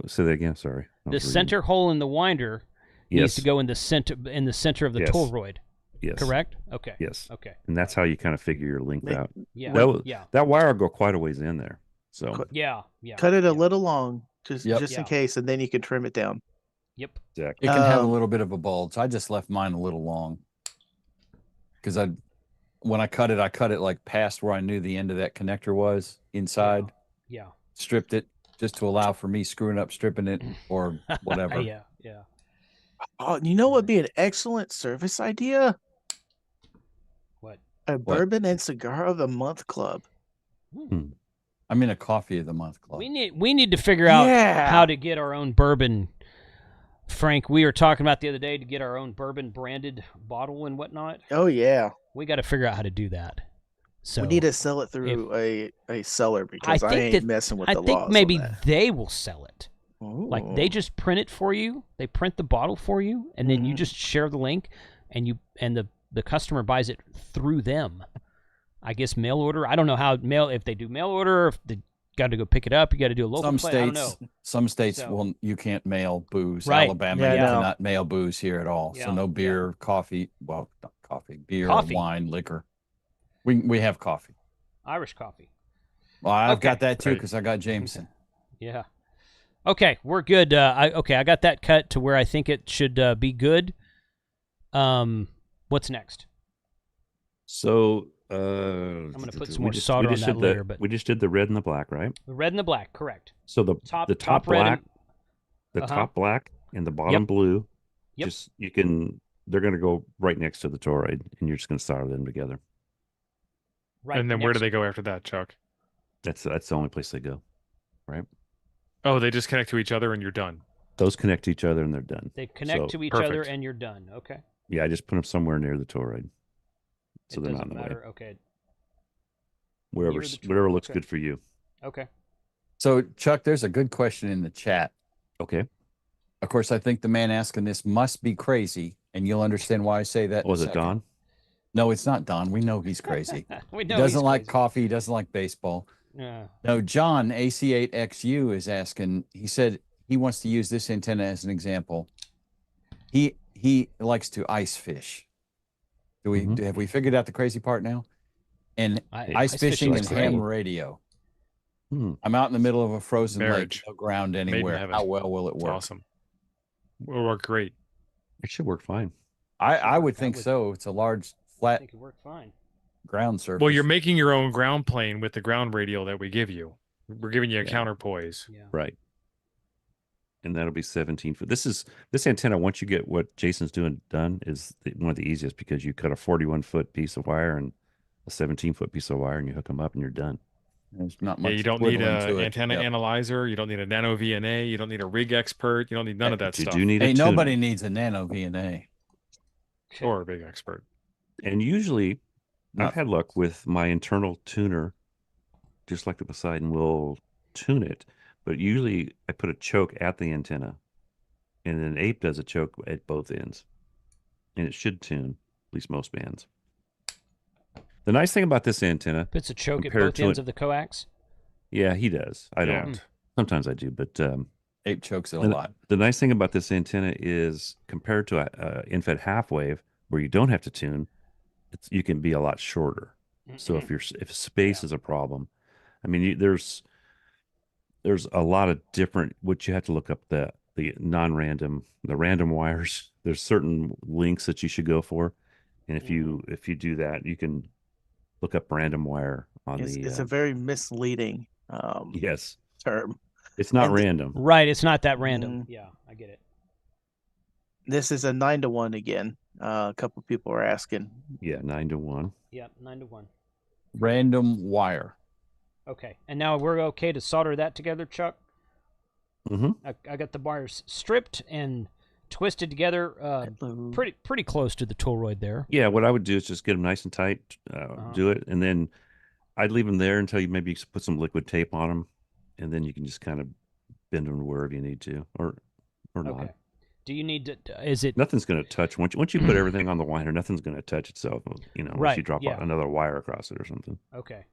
Say that again. Sorry. The center hole in the winder needs to go in the center of the toroid. Yes. Correct? Okay. Yes. Okay. And that's how you kind of figure your length out. Yeah. That wire will go quite a ways in there. So yeah. Cut it a little long, just in case, and then you can trim it down. Yep. Exactly. It can have a little bit of a bulge. I just left mine a little long because when I cut it like past where I knew the end of that connector was inside. Yeah. Stripped it just to allow for me screwing up, stripping it, or whatever. Yeah. Oh, you know what would be an excellent service idea? What? A bourbon and cigar of the month club. I'm in a coffee of the month club. We need to figure out how to get our own bourbon Frank, we were talking about the other day to get our own bourbon branded bottle and whatnot. Oh yeah, We got to figure out how to do that. So we need to sell it through a seller because I ain't messing with the laws. I think maybe on that. they will sell it. Ooh. Like they just print it for you. They print the bottle for you, and then you just share the link, and the customer buys it through them. I guess mail order. I don't know how if they do mail order, or if they got to go pick it up. You got to do a local. Some play. I don't know. Some states you can't mail booze. Right. Alabama, Yeah, you no. cannot mail booze here at all. Yeah. So no beer, coffee. Well, not coffee, beer, Coffee. wine, liquor. We have coffee. Irish coffee. Well, I've Okay. got that too because I got Jameson. Yeah. Okay, we're good. I got that cut to where I think it should be good. What's next? So I'm gonna put some more solder on that later. But we just did the red and the black, right? the red and the black, correct? So the top red black, and, top black and the bottom blue. Yep. Just they're gonna go right next to the toroid, and you're just gonna solder them together. Right. And then where do they go after that, Chuck? That's the only place they go, right? Oh, they just connect to each other and you're done. Those connect to each other and they're done. They connect to each other and you're done. Okay. Yeah, I just put them somewhere near the toroid, so It they're doesn't not in the way. matter. Okay. Wherever Near the whatever looks okay. good for you. Okay. So Chuck, there's a good question in the chat. Okay. Of course, I think the man asking this must be crazy, and you'll understand why I say that. Was it Don? No, it's not Don. We know he's crazy. We know He doesn't he's like crazy. coffee. He doesn't like baseball. Yeah. No, John AC8XU is asking. He said he wants to use this antenna as an example. He likes to ice fish. Have we figured out the crazy part now? And ice fishing and ham radio. I'm out in the middle of a frozen lake, no ground anywhere. How well will it work? Awesome. Will work great. It should work fine. I would think so. It's a large flat. I think it worked fine. Ground surface. Well, you're making your own ground plane with the ground radial that we give you. We're giving you a counterpoise. Yeah. Right. And that'll be 17 foot. This antenna, once you get what Jason's done, is one of the easiest because you cut a 41-foot piece of wire and a 17-foot piece of wire and you hook them up and you're done. There's not much. Yeah, you don't need an antenna analyzer. You don't need a nano VNA. You don't need a rig expert. You don't need none of that stuff. You do need nobody needs a nano VNA. Or a big expert. And usually, I've had luck with my internal tuner, just like the Poseidon will tune it. But usually, I put a choke at the antenna, and then Ape does a choke at both ends, and it should tune at least most bands. The nice thing about this antenna, puts a choke at both ends of the coax. Yeah, he does. I don't. Sometimes I do, but Ape chokes it a lot. The nice thing about this antenna is compared to a infed half wave, where you don't have to tune, you can be a lot shorter. So if space is a problem, I mean, there's a lot of different. What you have to look up the non-random, the random wires. There's certain links that you should go for, and if you do that, you can look up random wire on It's a very misleading term. It's not random. Right. It's not that random. Yeah, I get it. This is a 9-to-1 again. A couple people are asking. Yeah, 9-to-1. Yeah, 9-to-1. Random wire. Okay, and now we're okay to solder that together, Chuck. I got the wires stripped and twisted together, pretty close to the toroid there. Yeah, what I would do is just get them nice and tight, do it, and then I'd leave them there until you maybe put some liquid tape on them, and then you can just kind of bend them to wherever you need to, or not. Do you need to? Is it? Nothing's going to touch once you put everything on the winder. Nothing's going to touch itself. Unless you drop another wire across it or something. Okay.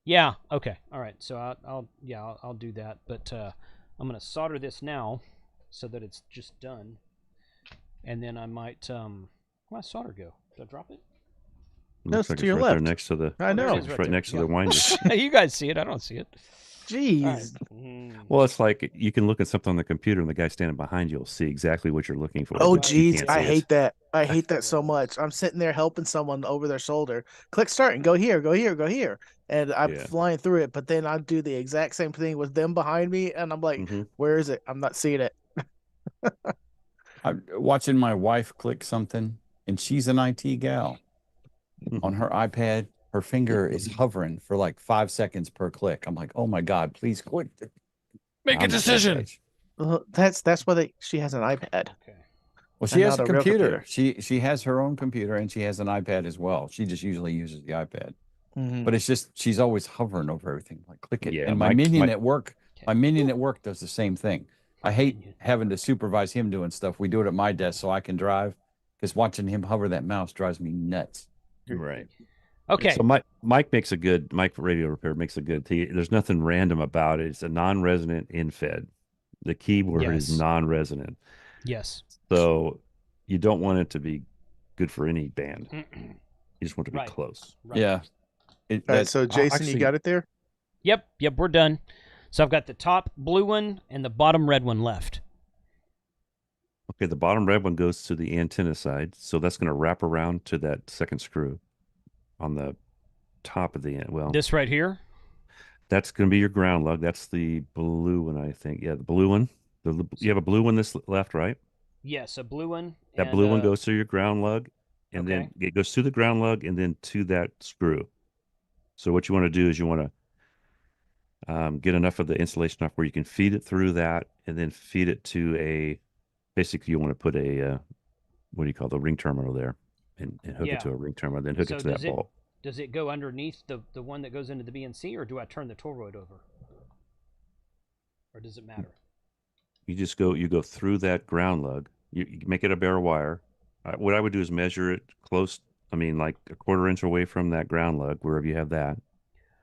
Yeah. Okay. All right. So I'll do that. But I'm going to solder this now, so that it's just done, and then I might. Where'd my solder go? Did I drop it? No, it's like to your right left. There next to the. I know. It's right next to the winder. You guys see it? I don't see it. Jeez. Well, it's like you can look at something on the computer, and the guy standing behind you will see exactly what you're looking for. Oh, geez, I hate that. I hate that so much. I'm sitting there helping someone over their shoulder. Click start and go here, go here, go here, and I'm flying through it. But then I do the exact same thing with them behind me, and I'm like, "Where is it? I'm not seeing it." I'm watching my wife click something, and she's an IT gal. On her iPad, her finger is hovering for like 5 seconds per click. I'm like, oh my God, please quit. Make a decision. Well, that's why she has an iPad. Okay. Well, she And has not a a real computer. computer. She has her own computer and she has an iPad as well. She just usually uses the iPad. Mhm. But it's just she's always hovering over everything. Like click it. Yeah, And my minion at work does the same thing. I hate having to supervise him doing stuff. We do it at my desk so I can drive because watching him hover that mouse drives me nuts. Right. Okay. So Mike Radio Repair makes a good tea. There's nothing random about it. It's a non-resident in-fed. The keyword is Yes. non-resident. Yes. So you don't want it to be good for any band. You just want it to be Right. close. Right. Yeah. All right, so Jason, you got it there? Yep, we're done. So I've got the top blue one and the bottom red one left. Okay, the bottom red one goes to the antenna side. So that's going to wrap around to that second screw on the top of the end. Well, This right here? that's going to be your ground lug. That's the blue one, I think. Yeah, the blue one. You have a blue one this left, right? Yes, a blue one. That blue one goes through your ground lug, and then it goes through the ground lug and then to that screw. So what you want to do is you want to get enough of the insulation off where you can feed it through that and then feed it to basically you want to put a, what do you call the ring terminal there and hook it to a ring terminal, then hook it to that bulb. Does it go underneath the one that goes into the BNC, or do I turn the toroid over? Or does it matter? You go through that ground lug. You make it a bare wire. What I would do is measure it close, like a 1/4 inch away from that ground lug, wherever you have that.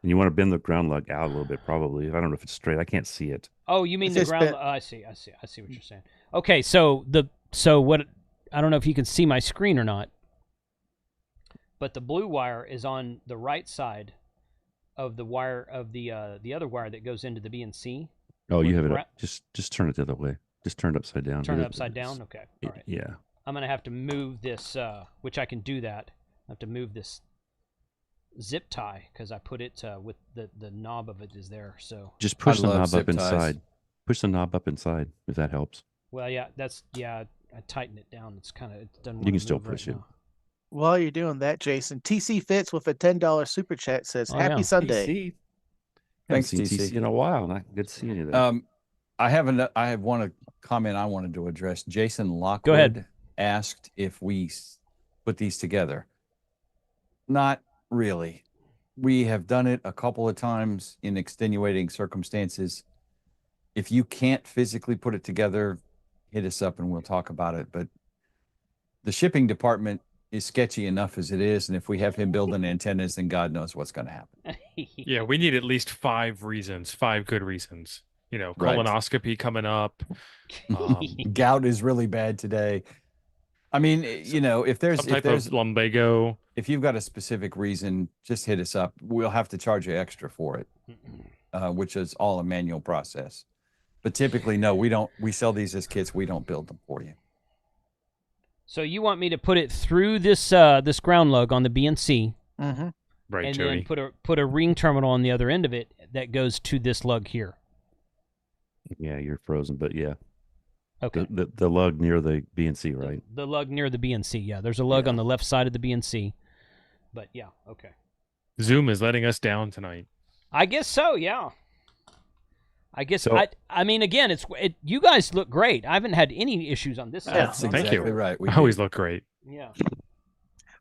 And you want to bend the ground lug out a little bit, probably. I don't know if it's straight. I can't see it. Oh, you mean the ground? I see what you're saying. Okay, so what? I don't know if you can see my screen or not, but the blue wire is on the right side of the wire of the other wire that goes into the BNC. Oh, you have it up. Just turn it the other way. Just turn it upside down. Turn it upside down? Okay. All right. Yeah. I'm going to have to move this, which I can do that. I have to move this zip tie because I put it with the knob of it is there. So just push the knob up inside. Push the knob up inside if that helps. Well, yeah, I tighten it down. It's kind of, it doesn't. You can still push it. While you're doing that, Jason, TC Fitz with a $10 super chat says, "Happy Sunday." TC. Thanks, TC. In a while. Good seeing you there. I have one comment I wanted to address. Jason Lockwood Go ahead. asked if we put these together. Not really. We have done it a couple of times in extenuating circumstances. If you can't physically put it together, hit us up and we'll talk about it. But the shipping department is sketchy enough as it is, and if we have him building antennas, then God knows what's going to happen. Yeah, we need at least 5 good reasons. Colonoscopy coming up. Gout is really bad today. I mean, if there's lumbago, if you've got a specific reason, just hit us up. We'll have to charge you extra for it, which is all a manual process. But typically, no, we don't. We sell these as kits. We don't build them for you. So you want me to put it through this ground lug on the BNC, mm-hmm. Right, and Jody. then put a ring terminal on the other end of it that goes to this lug here. Yeah, you're frozen, but yeah. Okay. The lug near the BNC, right? The lug near the BNC, yeah. There's a lug on the left side of the BNC. But yeah, okay. Zoom is letting us down tonight. I guess so, yeah. I guess so, I mean, again, you guys look great. I haven't had any issues on this side. That's exactly right. We always look great. Yeah.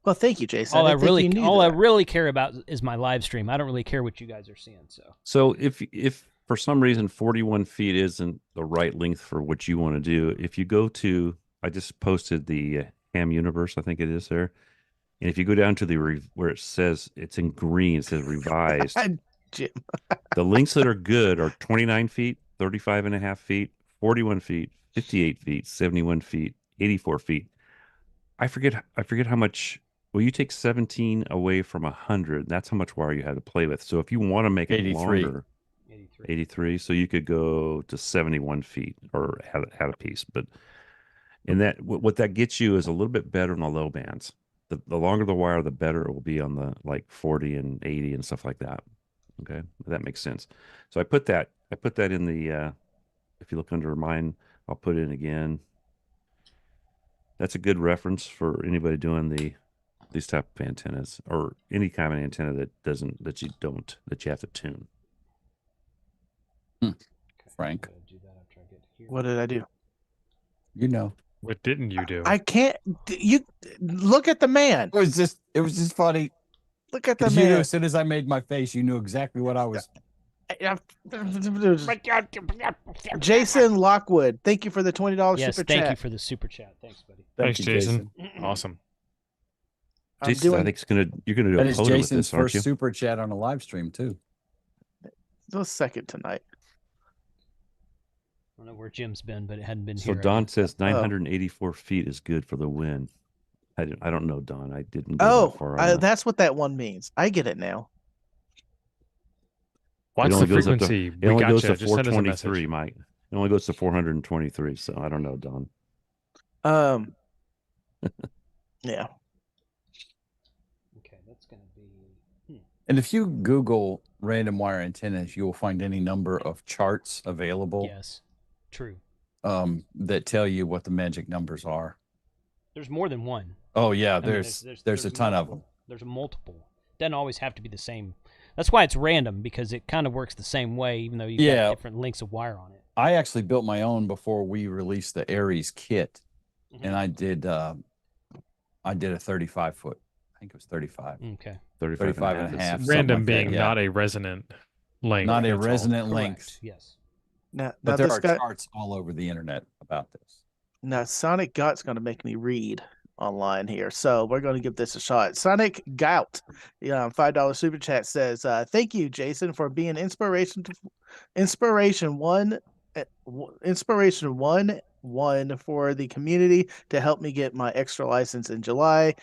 Well, thank you, Jason. All I really care about is my live stream. I don't really care what you guys are seeing. So if for some reason 41 feet isn't the right length for what you want to do, if you go to, I just posted the Ham Universe, I think it is there, and if you go down to where it says, it's in green, it says revised. Jim. The lengths that are good are 29 feet, 35.5 feet, 41 feet, 58 feet, 71 feet, 84 feet. I forget how much. Well, you take 17 away from 100. That's how much wire you had to play with. So if you want to make it 83. longer, 83. So you could go to 71 feet or had a piece. But what that gets you is a little bit better on the low bands. The longer the wire, the better it will be on the 40 and 80 and stuff like that. Okay, that makes sense. So I put that in the. If you look under mine, I'll put it in again. That's a good reference for anybody doing these type of antennas or any kind of antenna that you have to tune. Frank. here. What did I do? You know, What didn't you do? I can't. You look at the man. it was just funny. Look at the Because you knew man. as soon as I made my face, you knew exactly what I was. Jason Lockwood, thank you for the $20 Yes, super thank chat. you for the super chat. Thanks, buddy. Thank Thanks, you, Jason. Awesome. I'm Jason, I doing think you're gonna do That a is photo with Jason's this, aren't first you? super chat on a live stream too. the second tonight. I don't know where Jim's been, but it hadn't been So here. Don says Oh. 984 feet is good for the wind. I don't know, Don. I didn't go that far. on That's what that one means. I get it now. What's the only goes up to- frequency? It We only goes gotcha. to Just send us a message. 423, Mike. It only goes to 423. So I don't know, Don. Yeah. Okay, that's going to be. And if you Google random wire antennas, you will find any number of charts available Yes, true. that tell you what the magic numbers are. There's more than one. Oh yeah, I mean, there's a ton of them. multiple. There's a multiple. Doesn't always have to be the same. That's why it's random, because it kind of works the same way, even though you've got different lengths of wire on it. I actually built my own before we released the Aries kit, and I did a 35 foot. I think it was 35. Okay. 35 and a half. something Random like that, being yeah. not a resonant length. Not a that's all. resonant Correct. length. Yes. Now But there this are guy, charts all over the internet about this. now Sonic Gout's going to make me read online here, so we're going to give this a shot. Sonic Gout, $5 super chat says, "Thank you, Jason, for being inspiration one for the community to help me get my extra license in July.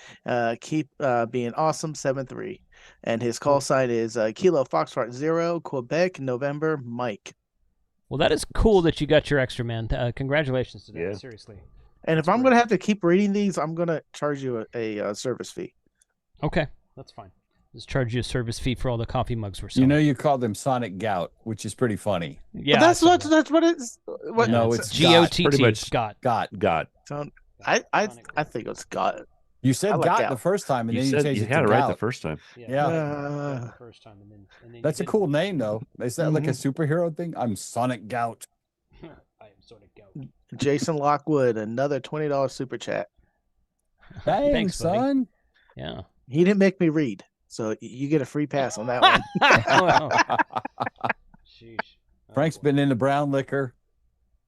Keep being awesome, 7-3." And his call sign is Kilo Foxtrot 0, Quebec, November, Mike. Well, that is cool that you got your extra, man. Congratulations to that. Yeah. Seriously. And if I'm going to have to keep reading these, I'm going to charge you a service fee. Okay, that's fine. Just charge you a service fee for all the coffee mugs we're selling. You know, you call them Sonic Gout, which is pretty funny. Yeah, But that's what it's. What, No, it's it's GOTT. pretty much Scott. Got. I think it's got. You said I like got Gout. the first time, and You then you said changed you it had to it right the Gout. first time. Yeah. The first time, and then That's a you cool name, though. Is that like a Mhm. superhero thing? I'm Sonic Gout. didn't. I am sort of goat. Jason Lockwood, another $20 super chat. Dang, Thanks, buddy. son. Yeah. He didn't make me read, so you get a free pass on that one. Well, sheesh. Oh, Frank's boy. been into brown liquor.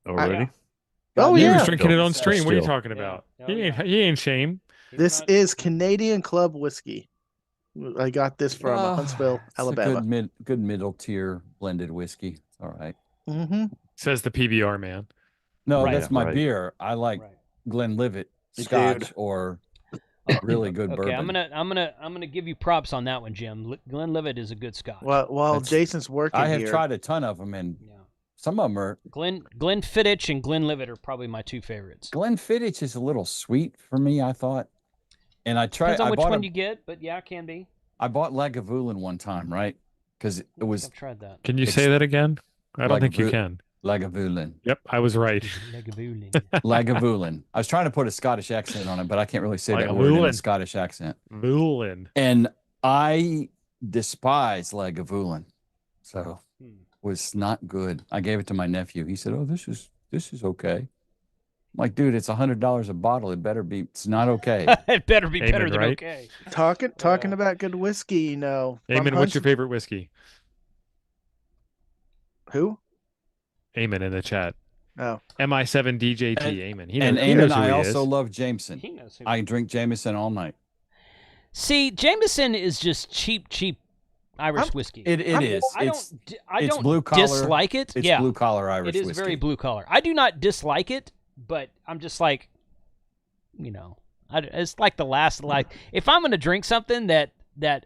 Already? Oh, He yeah. was drinking it on Still. stream. What are you talking Yeah. about? Oh, He ain't yeah. he ain't shame. He's This not- is Canadian Club whiskey. I got this from Ah, Huntsville, it's Alabama. A good middle tier blended whiskey. It's all right. Mm-hmm. Says the PBR man. No, Right. that's my Right. beer. I like Right. Glenlivet Dude. Scotch or really good Okay, bourbon. I'm gonna give you props on that one, Jim. Glenlivet is a good Scotch. While That's- Jason's working I have here, tried a ton of them, and Yeah. some of them are. Glenfiddich and Glenlivet are probably my two favorites. Glenfiddich is a little sweet for me, I thought. And I tried. Depends on I which bought one you get, but yeah, it can be. I bought Lagavulin one time, right? Because it was I've tried that. Can you It's say that again? I don't like think you a- can. Lagavulin. Yep, I was right. Lagavulin. Lagavulin. I was trying to put a Scottish accent on it, but I can't really say that word in a Lagavulin. Scottish accent. Moulin. And I despise Lagavulin, so Hmm. was not good. I gave it to my nephew. He said, "Oh, this is okay." I'm like, dude, it's $100 a bottle. It better be. It's not okay. It better be Amen, better than right? okay. talking Yeah. about good whiskey, you know. from Eamon, what's your Hunts- favorite whiskey? Who? Eamon in the chat. Oh, MI7DJT. Eamon. He knows, And he knows Eamon, who I he also is. love Jameson. He knows who. I drink Jameson all night. See, Jameson is just cheap Irish I'm- whiskey. It is. I It's it's don't blue collar. dislike it. it's yeah, blue collar Irish it is whiskey. very blue collar. I do not dislike it, but I'm just like, it's like the last if I'm gonna drink something that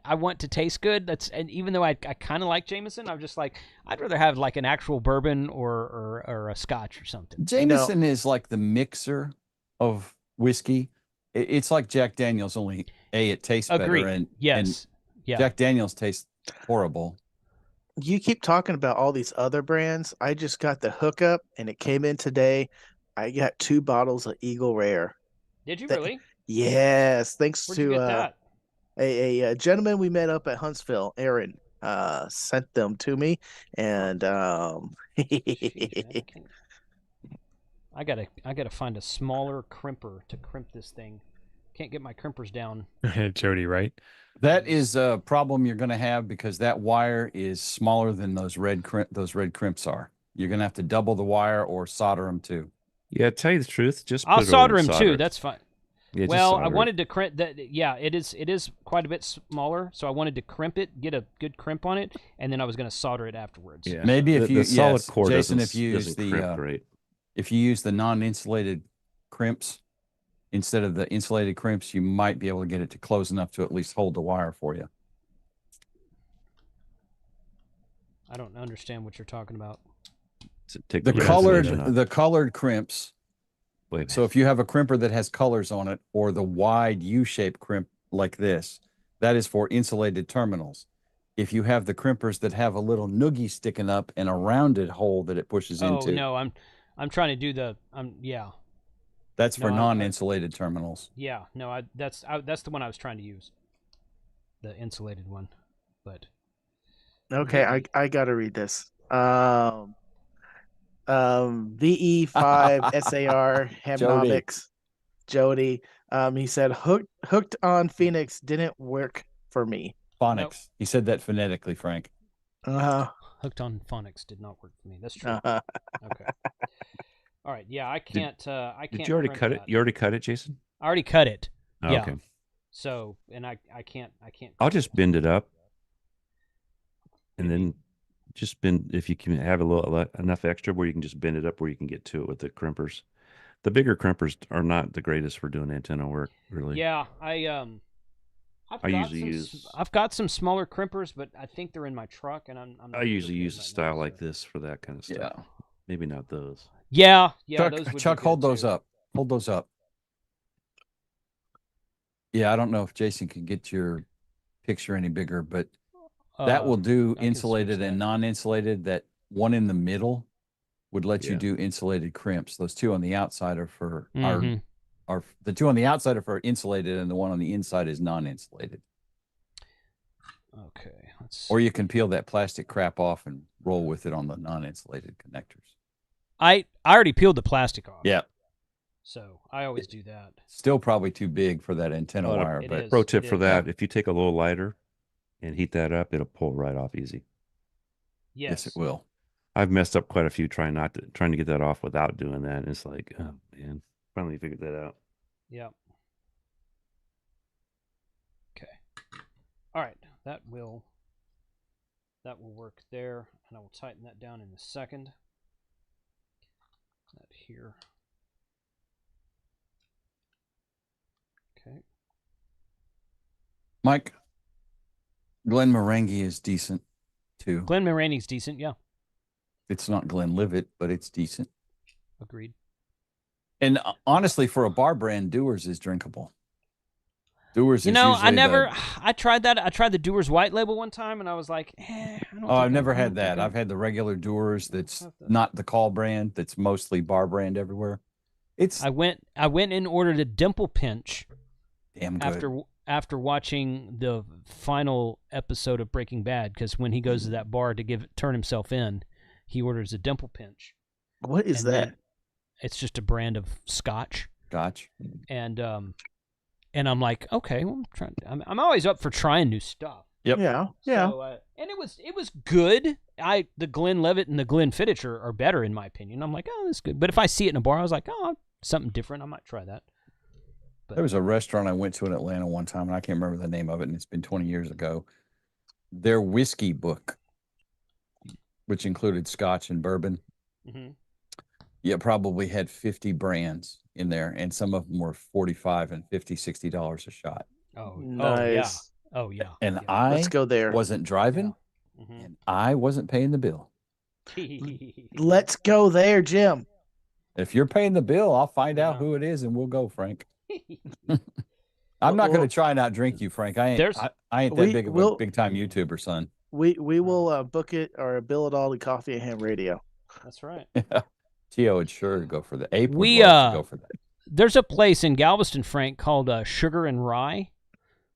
I want to taste good, and even though I kind of like Jameson, I'm just like I'd rather have like an actual bourbon or a Scotch or something. Jameson is like the mixer of whiskey. It's like Jack Daniels, only it tastes Agreed. better, and Yes. Yeah. Jack Daniels tastes horrible. you keep talking about all these other brands. I just got the hookup, and it came in today. I got 2 bottles of Eagle Rare. Did you That- really? Yes, thanks Where'd you to get that? a gentleman we met up at Huntsville, Aaron, sent them to me, and Jeez, man, I can't- I gotta find a smaller crimper to crimp this thing. Can't get my crimpers down. Jody, right? That is a problem you're going to have because that wire is smaller than those red crimps are. You're going to have to double the wire or solder them too. Yeah, tell you the truth, just I'll put it over solder and him solder too. it. That's fine. Yeah, well, I solder wanted to crimp that. Yeah, it is quite a bit smaller, so I wanted to crimp it, get a good crimp on it, and then I was going to solder it afterwards. Yeah. Maybe if the solid yes, core Jason, doesn't, if you use doesn't crimp the great. if you use the non-insulated crimps instead of the insulated crimps, you might be able to get it to close enough to at least hold the wire for you. I don't understand what you're talking about. Take The colored crimps. Wait, So if you have a crimper that has colors on it, or the wide U-shaped crimp like this, that is for insulated terminals. If you have the crimpers that have a little noogie sticking up and a rounded hole that it pushes into, no, I'm trying to do the yeah. That's for No, non-insulated terminals. Yeah, no, that's the one I was trying to use, the insulated one, but. Okay, I gotta read this. VE5 SAR Hamnomics, Jody. He said hooked on Phoenix didn't work for me. Phonics. Nope. He said that phonetically, Frank. Hooked on phonics did not work for me. That's true. Okay. All right. Yeah, I can't. Did you already cut it? You already cut it, Jason? I already cut it. Oh, yeah. Okay. So, and I can't. I'll just bend it up, and then just bend if you can have enough extra where you can just bend it up where you can get to it with the crimpers. The bigger crimpers are not the greatest for doing antenna work, really. Yeah, I've got some smaller crimpers, but I think they're in my truck, and I'm I usually use a style like this for that kind of stuff. Yeah. Maybe not those. Yeah. Chuck, hold those up. Hold those up. Yeah, I don't know if Jason can get your picture any bigger, but that will do insulated and non-insulated. That one in the middle would let you do insulated crimps. Those two on the outside are for the two on the outside are for insulated, and the one on the inside is non-insulated. Okay. Or you can peel that plastic crap off and roll with it on the non-insulated connectors. I already peeled the plastic off. Yeah. So I always do that. Still probably too big for that antenna wire. But pro tip for that: if you take a little lighter and heat that up, it'll pull right off easy. Yes, it will. I've messed up quite a few trying to get that off without doing that. And it's like, oh man, finally figured that out. Yeah. Okay. All right. That will work there, and I will tighten that down in a second. That here. Okay. Mike, Glen Morangi is decent too. Glen Morangi's decent, yeah. It's not Glenlivet, but it's decent. Agreed. And honestly, for a bar brand, Dewar's is drinkable. Dewar's is I tried that. I tried the Dewar's white label one time, and I was like, I've never had that. I've had the regular Dewar's that's not the call brand, that's mostly bar brand everywhere. I went and ordered a Dimple Pinch. Damn good. After watching the final episode of Breaking Bad, because when he goes to that bar to turn himself in, he orders a Dimple Pinch. What is that? It's just a brand of scotch. Scotch. And I'm like, okay, well, I'm always up for trying new stuff. Yep. Yeah. So, and it was good. The Glenlivet and the Glenfiddich are better in my opinion. I'm like, oh, that's good. But if I see it in a bar, I was like, oh, something different. I might try that. But there was a restaurant I went to in Atlanta one time, and I can't remember the name of it, and it's been 20 years ago. Their whiskey book, which included scotch and bourbon, probably had 50 brands in there, and some of them were $45 and $50, $60 a shot. Oh, nice. Oh yeah. And let's go there. Wasn't driving, and I wasn't paying the bill. Let's go there, Jim. If you're paying the bill, I'll find out who it is, and we'll go, Frank. I'm not going to try and outdrink you, Frank. I ain't that big of a big-time YouTuber, son. We will book it or bill it all to Coffee and Ham Radio. That's right. Tio would sure go for that. Ape would love to go for that. There's a place in Galveston, Frank, called Sugar and Rye,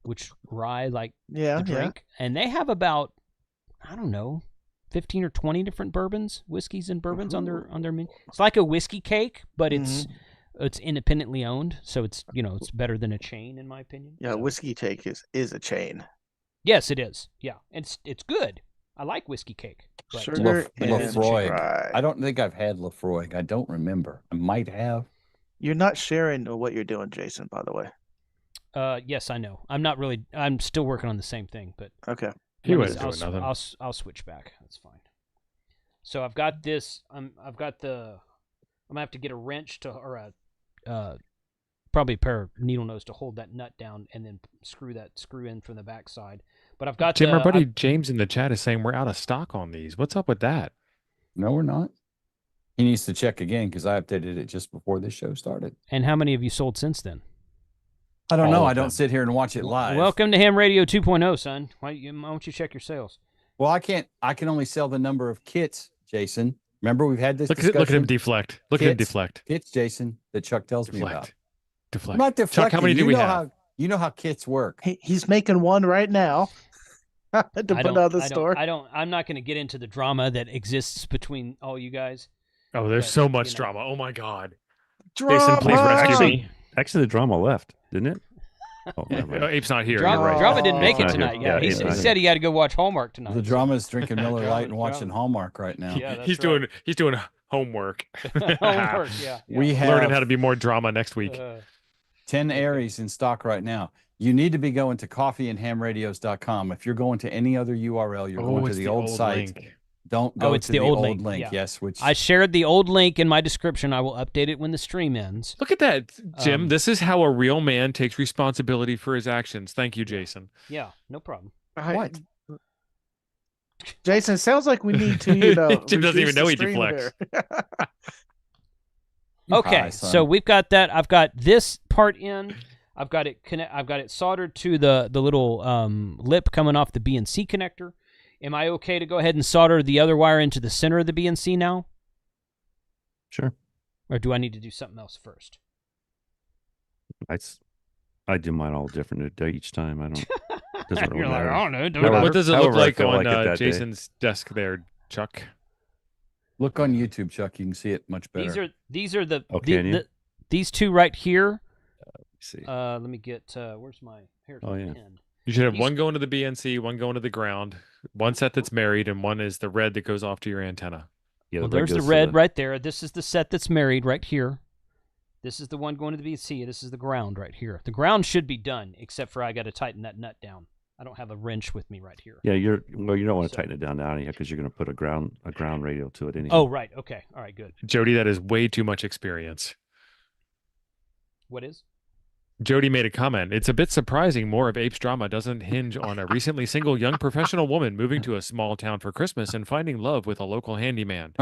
which rye like the drink, and they have about, I don't know, 15 or 20 different whiskeys and bourbons on their menu. It's like a whiskey cake, but it's independently owned, so it's it's better than a chain in my opinion. Yeah, so. Whiskey Cake is a chain. Yes, it is. Yeah, it's good. I like whiskey cake. But, Sugar and Lafroig. Sprite. I don't think I've had Lafroig. I don't remember. I might have. You're not sharing what you're doing, Jason, by the way. Yes, I know. I'm still working on the same thing, but okay. I'll switch back. That's fine. So I've got this. I'm gonna have to get a wrench or probably a pair of needle nose to hold that nut down, and then screw in from the back side. But I've got Jim. Our buddy James in the chat is saying we're out of stock on these. What's up with that? No, we're not. He needs to check again because I updated it just before this show started. And how many have you sold since then? I don't know. I don't sit here and watch it live. Welcome to Ham Radio 2.0, son. Why don't you check your sales? Well, I can't. I can only sell the number of kits, Jason. Remember, we've had this discussion. Look at him deflect. Look at him deflect. Kits, Jason, that Chuck tells me about. Deflect. I'm not deflecting. Chuck, how many do we have? You know how kits work. He's making one right now to put out the store. I'm not going to get into the drama that exists between all you guys. Oh, there's so much drama. Oh my God. Drama! Jason, please rescue me. Actually, the drama left, didn't it? Oh, Ape's not here. Drama, You're right. drama didn't make it Not tonight. here. Yeah, he said he got to go watch Hallmark tonight. The drama's drinking Miller Lite and watching Hallmark right now. Yeah, he's doing homework. Homework. Yeah. We have learning how to be more drama next week. 10 Aries in stock right now. You need to be going to coffeeandhamradios.com. If you're going to any other URL, you're going to the old site. Link. Don't go it's to the old link. link. Yeah. Yes, which I shared the old link in my description. I will update it when the stream ends. Look at that, Jim. This is how a real man takes responsibility for his actions. Thank you, Jason. Yeah, no problem. what? Jason, it sounds like we need to, Jim doesn't even know he deflects. Okay, so we've got that. I've got this part in. I've got it soldered to the little lip coming off the BNC connector. Am I okay to go ahead and solder the other wire into the center of the BNC now? Sure. Or do I need to do something else first? I do mine all different each time. I don't. Doesn't really You're like, matter. I don't know. What does it look However I like feel on like it that day. Jason's desk there, Chuck? Look on YouTube, Chuck. You can see it much better. These are the these two right here. Let's see. Let me get where's my pen? You should have one going to the BNC, one going to the ground, one set that's married, and one is the red that goes off to your antenna. Yeah, well, there's the red right there. This is the set that's married right here. This is the one going to the BNC. This is the ground right here. The ground should be done, except for I got to tighten that nut down. I don't have a wrench with me right here. Yeah, you don't want to tighten it down now because you're going to put a ground radio to it anyway. Oh, right. Okay. All right. Good. Jody, that is way too much experience. What is? Jody made a comment. It's a bit surprising more of Ape's drama doesn't hinge on a recently single young professional woman moving to a small town for Christmas and finding love with a local handyman.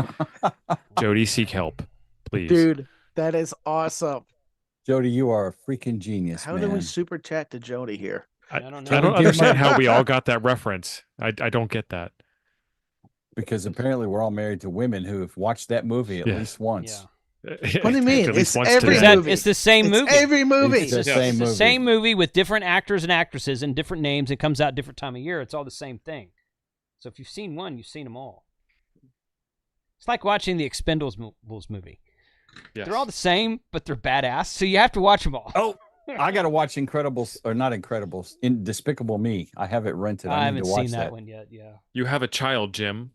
Jody, seek help, please. Dude, that is awesome. Jody, you are a freaking genius, How do we super chat to Jody here? I don't know. I don't understand how we all got that reference. I don't get that. Because apparently we're all married to women who have watched that movie at least once. Yeah. What do you mean? It's every today. movie. It's the same movie. Every movie. It's the same movie with different actors and actresses and different names. It comes out different time of year. It's all the same thing. So if you've seen one, you've seen them all. It's like watching the Expendables movie. Yes. They're all the same, but they're badass. So you have to watch them all. Oh, I got to watch Incredibles, or not Incredibles, Despicable Me. I have it rented. I need to watch seen that one yet. Yeah. You have a child, Jim.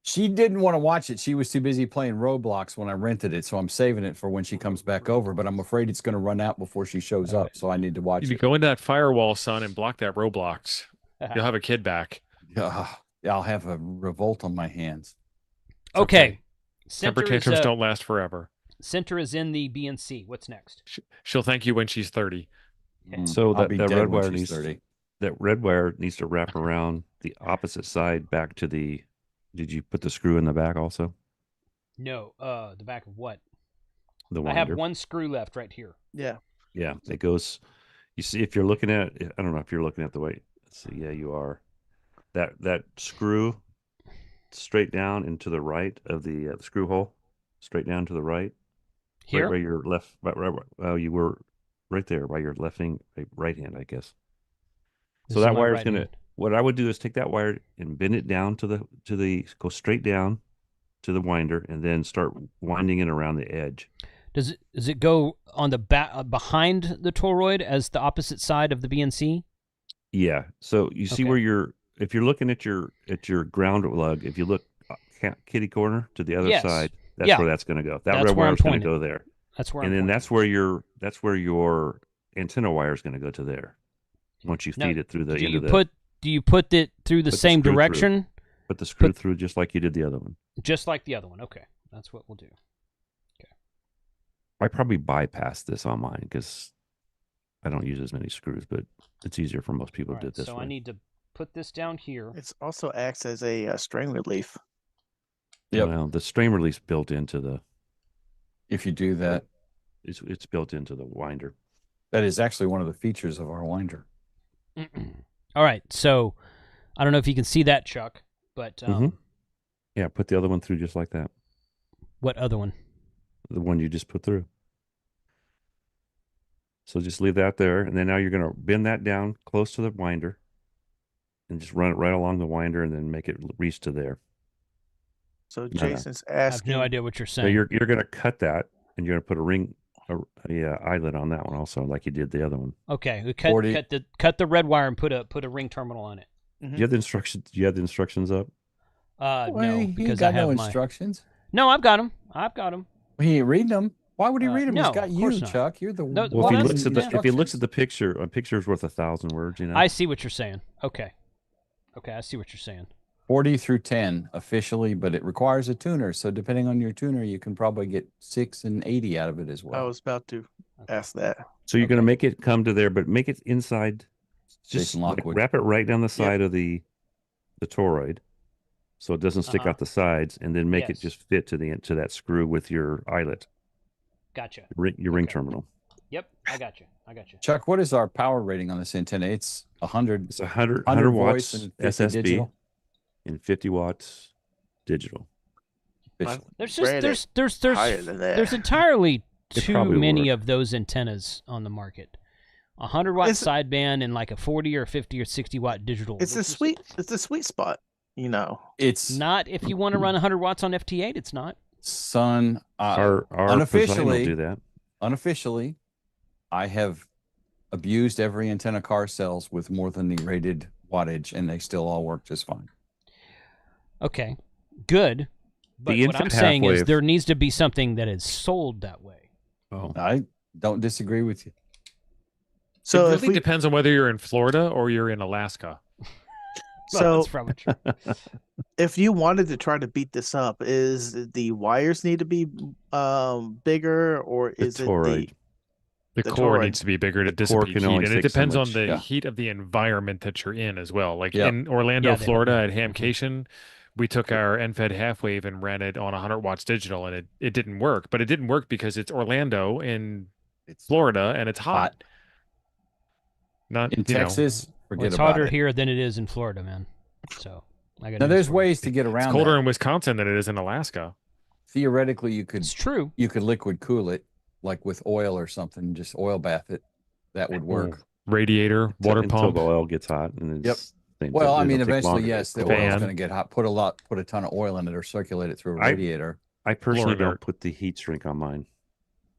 She didn't want to watch it. She was too busy playing Roblox when I rented it, so I'm saving it for when she comes back over. But I'm afraid it's going to run out before she shows up, so I need to watch it. You go into that firewall, son, and block that Roblox. You'll have a kid back. I'll have a revolt on my hands. Okay. Temper tantrums don't last forever. Center is in the BNC. What's next? She'll thank you when she's 30. So that red wire needs to wrap around the opposite side back to the. Did you put the screw in the back also? No. The back of what? The winder. I have one screw left right here. Yeah. Yeah. It goes. You see, if you're looking at, I don't know if you're looking at the way. Let's see. Yeah, you are. That screw straight down and to the right of the screw hole, straight down to the right. Here. Right where your left. Well, you were right there by your right hand, I guess. So that wire's gonna. what I would do is take that wire and bend it down go straight down to the winder, and then start winding it around the edge. Does it go on the back behind the toroid as the opposite side of the BNC? Yeah. So you see where if you're looking at your ground lug, if you look kitty corner to the other side, that's where that's going to go. That red wire is going to go there. That's where. And then that's where your antenna wire is going to go to there. Once you feed it through the end of the. Do you put it through the same direction? Put the screw through just like you did the other one. Just like the other one. Okay, that's what we'll do. Okay. I probably bypass this on mine because I don't use as many screws, but it's easier for most people to do it this way. So I need to put this down here. It also acts as a string relief. Yep. Well, the strain release built into the. If you do that, it's built into the winder. That is actually one of the features of our winder. All right, so I don't know if you can see that, Chuck, but yeah, put the other one through just like that. What other one? The one you just put through. So just leave that there, and then now you're going to bend that down close to the winder, and just run it right along the winder, and then make it reach to there. So Jason's asking. I have no idea what you're saying. So you're going to cut that, and you're going to put a eyelet on that one also, like you did the other one. Okay, we cut the red wire and put a ring terminal on it. Mm-hmm. Do you have the instructions? Do you have the instructions up? No, because I have no instructions. No, I've got them. He ain't reading them. Why would he read them? No, He's got you, Chuck. You're the one. Well, if he looks at the picture, a picture is worth 1,000 words. You know. I see what you're saying. Okay, I see what you're saying. 40 through 10 officially, but it requires a tuner. So depending on your tuner, you can probably get 6 and 80 out of it as well. I was about to ask that. So you're going to make it come to there, but make it inside. Just wrap it right down the side of the toroid, so it doesn't stick out the sides, and then make it just fit to that screw with your eyelet. Gotcha. Your ring terminal. Yep, I got you. Chuck, what is our power rating on this antenna? It's 100. It's 100 watts and SSB digital. And 50 watts digital. There's entirely too many of those antennas on the market. 100 watt sideband and like a 40 or 50 or 60 watt digital. It's a sweet spot, you know. It's not if you want to run 100 watts on FT8. It's not. Son, our unofficially do that. Unofficially, I have abused every antenna car sells with more than the rated wattage, and they still all work just fine. Okay, good. But what I'm saying is there needs to be something that is sold that way. Oh, I don't disagree with you. So it really depends on whether you're in Florida or you're in Alaska. So that's probably true. If you wanted to try to beat this up, is the wires need to be bigger, or is it the core needs to be bigger to dissipate heat, and it depends on the heat of the environment that you're in as well. Like in Orlando, Florida, at Hamcation, we took our NFED half wave and ran it on 100 watts digital, and it didn't work. But it didn't work because it's Orlando in Florida and it's hot. Not in Texas. It's hotter here than it is in Florida, man. So now there's ways to get around. It's colder in Wisconsin than it is in Alaska. Theoretically, you could. It's true. You could liquid cool it, like with oil or something. Just oil bath it. That would work. Radiator, water pump. Until the oil gets hot, and well, I mean, eventually, yes, the oil is going to get hot. Put a ton of oil in it, or circulate it through a radiator. I personally don't put the heat shrink on mine.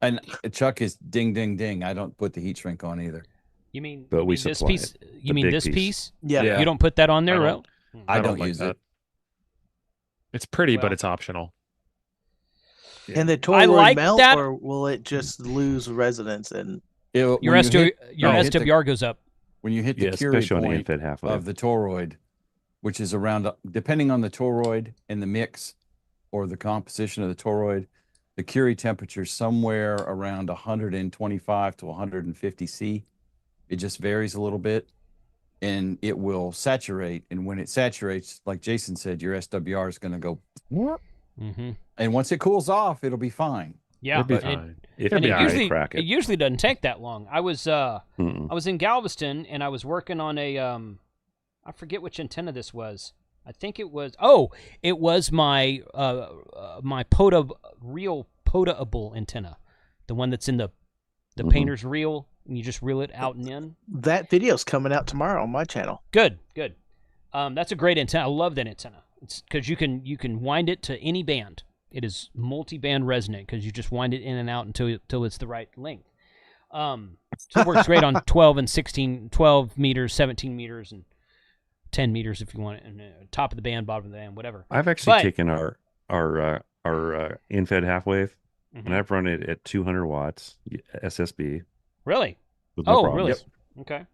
And Chuck is ding, ding, ding. I don't put the heat shrink on either. You mean, but we this piece? You mean this piece? Yeah. You don't put that on there, right? I don't use it. It's pretty, but it's optional. Can the toroid melt, or will it just lose resonance? And your SWR goes up when you hit the Curie point of the toroid, which is around, depending on the toroid and the mix or the composition of the toroid, the Curie temperature is somewhere around 125 to 150 C. It just varies a little bit, and it will saturate. And when it saturates, like Jason said, your SWR is going to go. Mm-hmm. And once it cools off, it'll be fine. Yeah, it usually doesn't take that long. I was in Galveston, and I was working on a I forget which antenna this was. I think it was my my real potable antenna, the one that's in the painter's reel, and you just reel it out and in. That video's coming out tomorrow on my channel. Good. That's a great antenna. I love that antenna. It's because you can wind it to any band. It is multi-band resonant because you just wind it in and out until it's the right length. So it works great on 12 and 16, 12 meters, 17 meters, and 10 meters if you want it, and top of the band, bottom of the band, whatever. I've actually taken our in-fed half wave, and I've run it at 200 watts SSB. Really? With no problem. Really? Yep. Okay.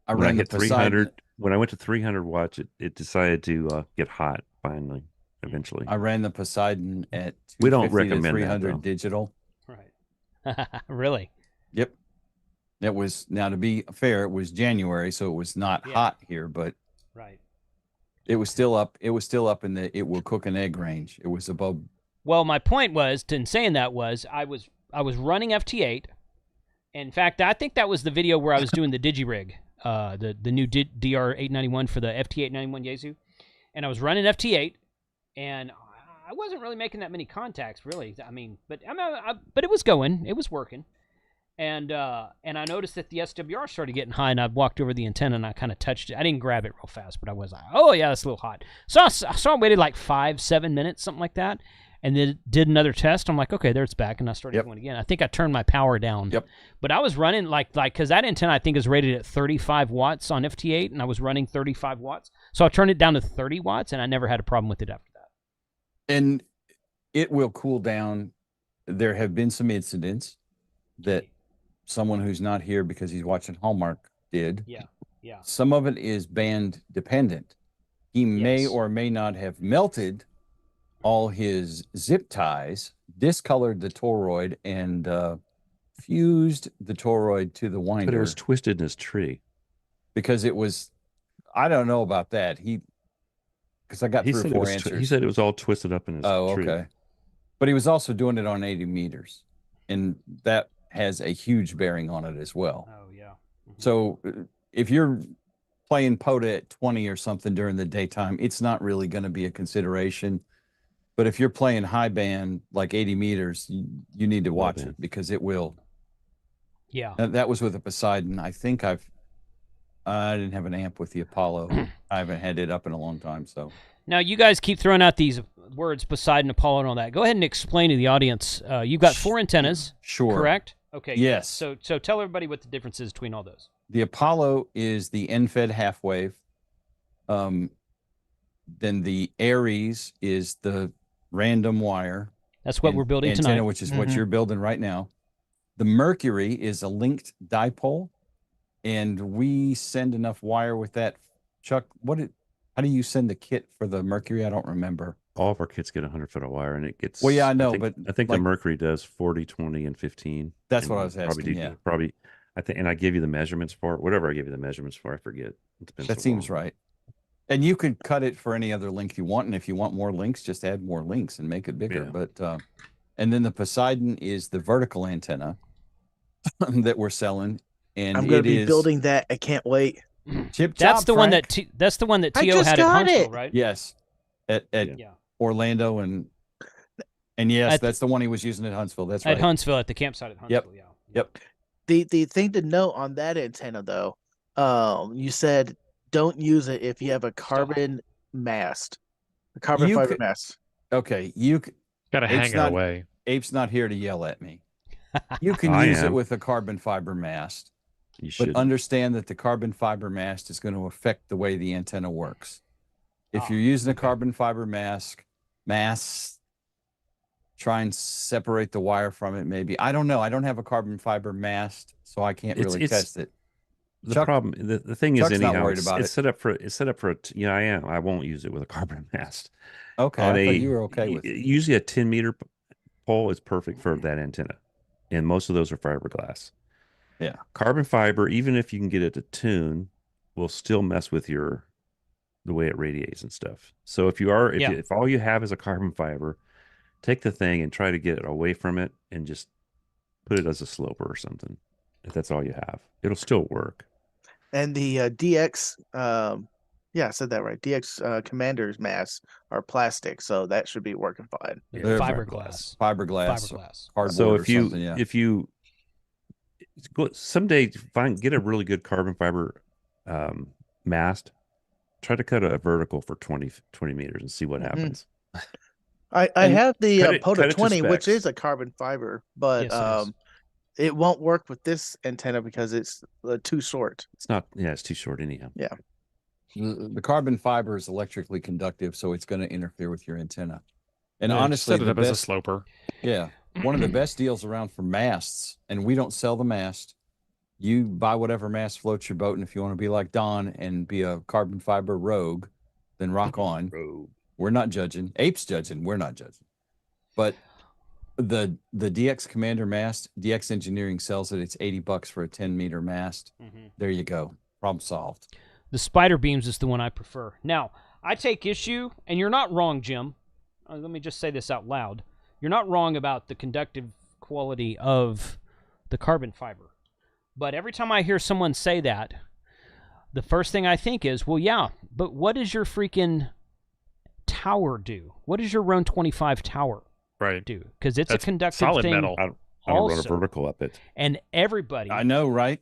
When I hit 300, when I went to 300 watts, it decided to get hot finally. Eventually, I ran the Poseidon at we don't recommend 300 that, digital. Right. Really? Yep. It was, now to be fair, it was January, so it was not hot here, but right. It was still up. It was still up in the it will cook an egg range. It was above. Well, my point was in saying that was I was running FT8. In fact, I think that was the video where I was doing the DigiRig, the new DR891 for the FT891 Yaesu, and I was running FT8. And I wasn't really making that many contacts, really. I mean, but it was going, it was working, and I noticed that the SWR started getting high, and I walked over the antenna and I kind of touched it. I didn't grab it real fast, but I was like, oh yeah, that's a little hot. So I waited like 5-7 minutes, something like that, and then did another test. I'm like, okay, there it's back, and I started going again. I think I turned my power down. Yep. But I was running like because that antenna I think is rated at 35 watts on FT8, and I was running 35 watts, so I turned it down to 30 watts, and I never had a problem with it after that. And it will cool down. There have been some incidents that someone who's not here because he's watching Hallmark did. Yeah, yeah. Some of it is band dependent. He may or may not have melted all his zip ties, discolored the toroid, and fused the toroid to the winder. But it was twisted in his tree. Because it was, I don't know about that. Because I got 3 or 4 answers. He said it was all twisted up in his tree. Okay. But he was also doing it on 80 meters. And that has a huge bearing on it as well. Oh, yeah. So if you're playing POTA at 20 or something during the daytime, it's not really going to be a consideration. But if you're playing high band, like 80 meters, you need to watch it because it will. Yeah. That was with the Poseidon. I think I didn't have an amp with the Apollo. I haven't had it up in a long time. So now you guys keep throwing out these words, Poseidon, Apollo, and all that. Go ahead and explain to the audience. You've got 4 antennas. Sure. Correct? Okay. Yes. So tell everybody what the difference is between all those. The Apollo is the end-fed half wave. Then the Aries is the random wire. That's what we're building antenna, tonight. Which is what you're building right now. The Mercury is a linked dipole. And we send enough wire with that. Chuck, how do you send the kit for the Mercury? I don't remember. All of our kits get 100-foot of wire, and it gets. Well, yeah, I know, I think the Mercury does 40, 20, and 15. That's what I was asking. Probably. I think, and I give you the measurements for it. Whatever I give you the measurements for, I forget. It depends. That seems right. And you could cut it for any other length you want, and if you want more links, just add more links and make it bigger. Yeah. But and then the Poseidon is the vertical antenna that we're selling. And I'm going to be building that. I can't wait. That's the one that Tio had at Huntsville, right? Yes, at Orlando and yes, that's the one he was using at Huntsville. That's right. At Huntsville, at the campsite at Huntsville. Yep. The thing to note on that antenna, though, you said don't use it if you have a carbon mast, a carbon fiber mast. Okay, you got to hang it away. Ape's not here to yell at me. You can use it with a carbon fiber mast. But understand that the carbon fiber mast is going to affect the way the antenna works. If you're using a carbon fiber mass, try and separate the wire from it. Maybe I don't know. I don't have a carbon fiber mast, so I can't really test it. The problem, the thing is, anyhow, not worried about it's set up for. It's set up for. I am. I won't use it with a carbon mast. Okay, I thought you were okay with it. Usually, a 10-meter pole is perfect for that antenna, and most of those are fiberglass. Yeah, carbon fiber, even if you can get it to tune, will still mess with the way it radiates and stuff. So if all you have is a carbon fiber, take the thing and try to get it away from it and just put it as a sloper or something. If that's all you have, it'll still work. And the DX, I said that right. DX Commander's masks are plastic, so that should be working fine. Yeah, fiberglass. Cardboard. So if you someday get a really good carbon fiber mast, try to cut a vertical for 20 meters and see what happens. I And have the cut it POTA to 20, which specs. is a carbon fiber, but Yes, it is. it won't work with this antenna because it's too short. It's not. Yeah, it's too short anyhow. Yeah. The carbon fiber is electrically conductive, so it's going to interfere with your antenna. And Yeah, honestly, set it the up as a best, sloper. yeah, one of the best deals around for masts, and we don't sell the mast. You buy whatever mast floats your boat, and if you want to be like Don and be a carbon fiber rogue, then rock on. Rogue. We're not judging. Ape's judging. We're not judging. But the DX Commander mast, DX Engineering sells it. It's $80 for a 10-meter mast. There you go. Problem solved. The spider beams is the one I prefer. Now, I take issue, and you're not wrong, Jim. Let me just say this out loud. You're not wrong about the conductive quality of the carbon fiber. But every time I hear someone say that, the first thing I think is, well, yeah, but what does your freaking tower do? What does your Roan 25 tower do? Because it's That's a conductive solid thing. metal. I don't run a vertical up it. And everybody, I know, right?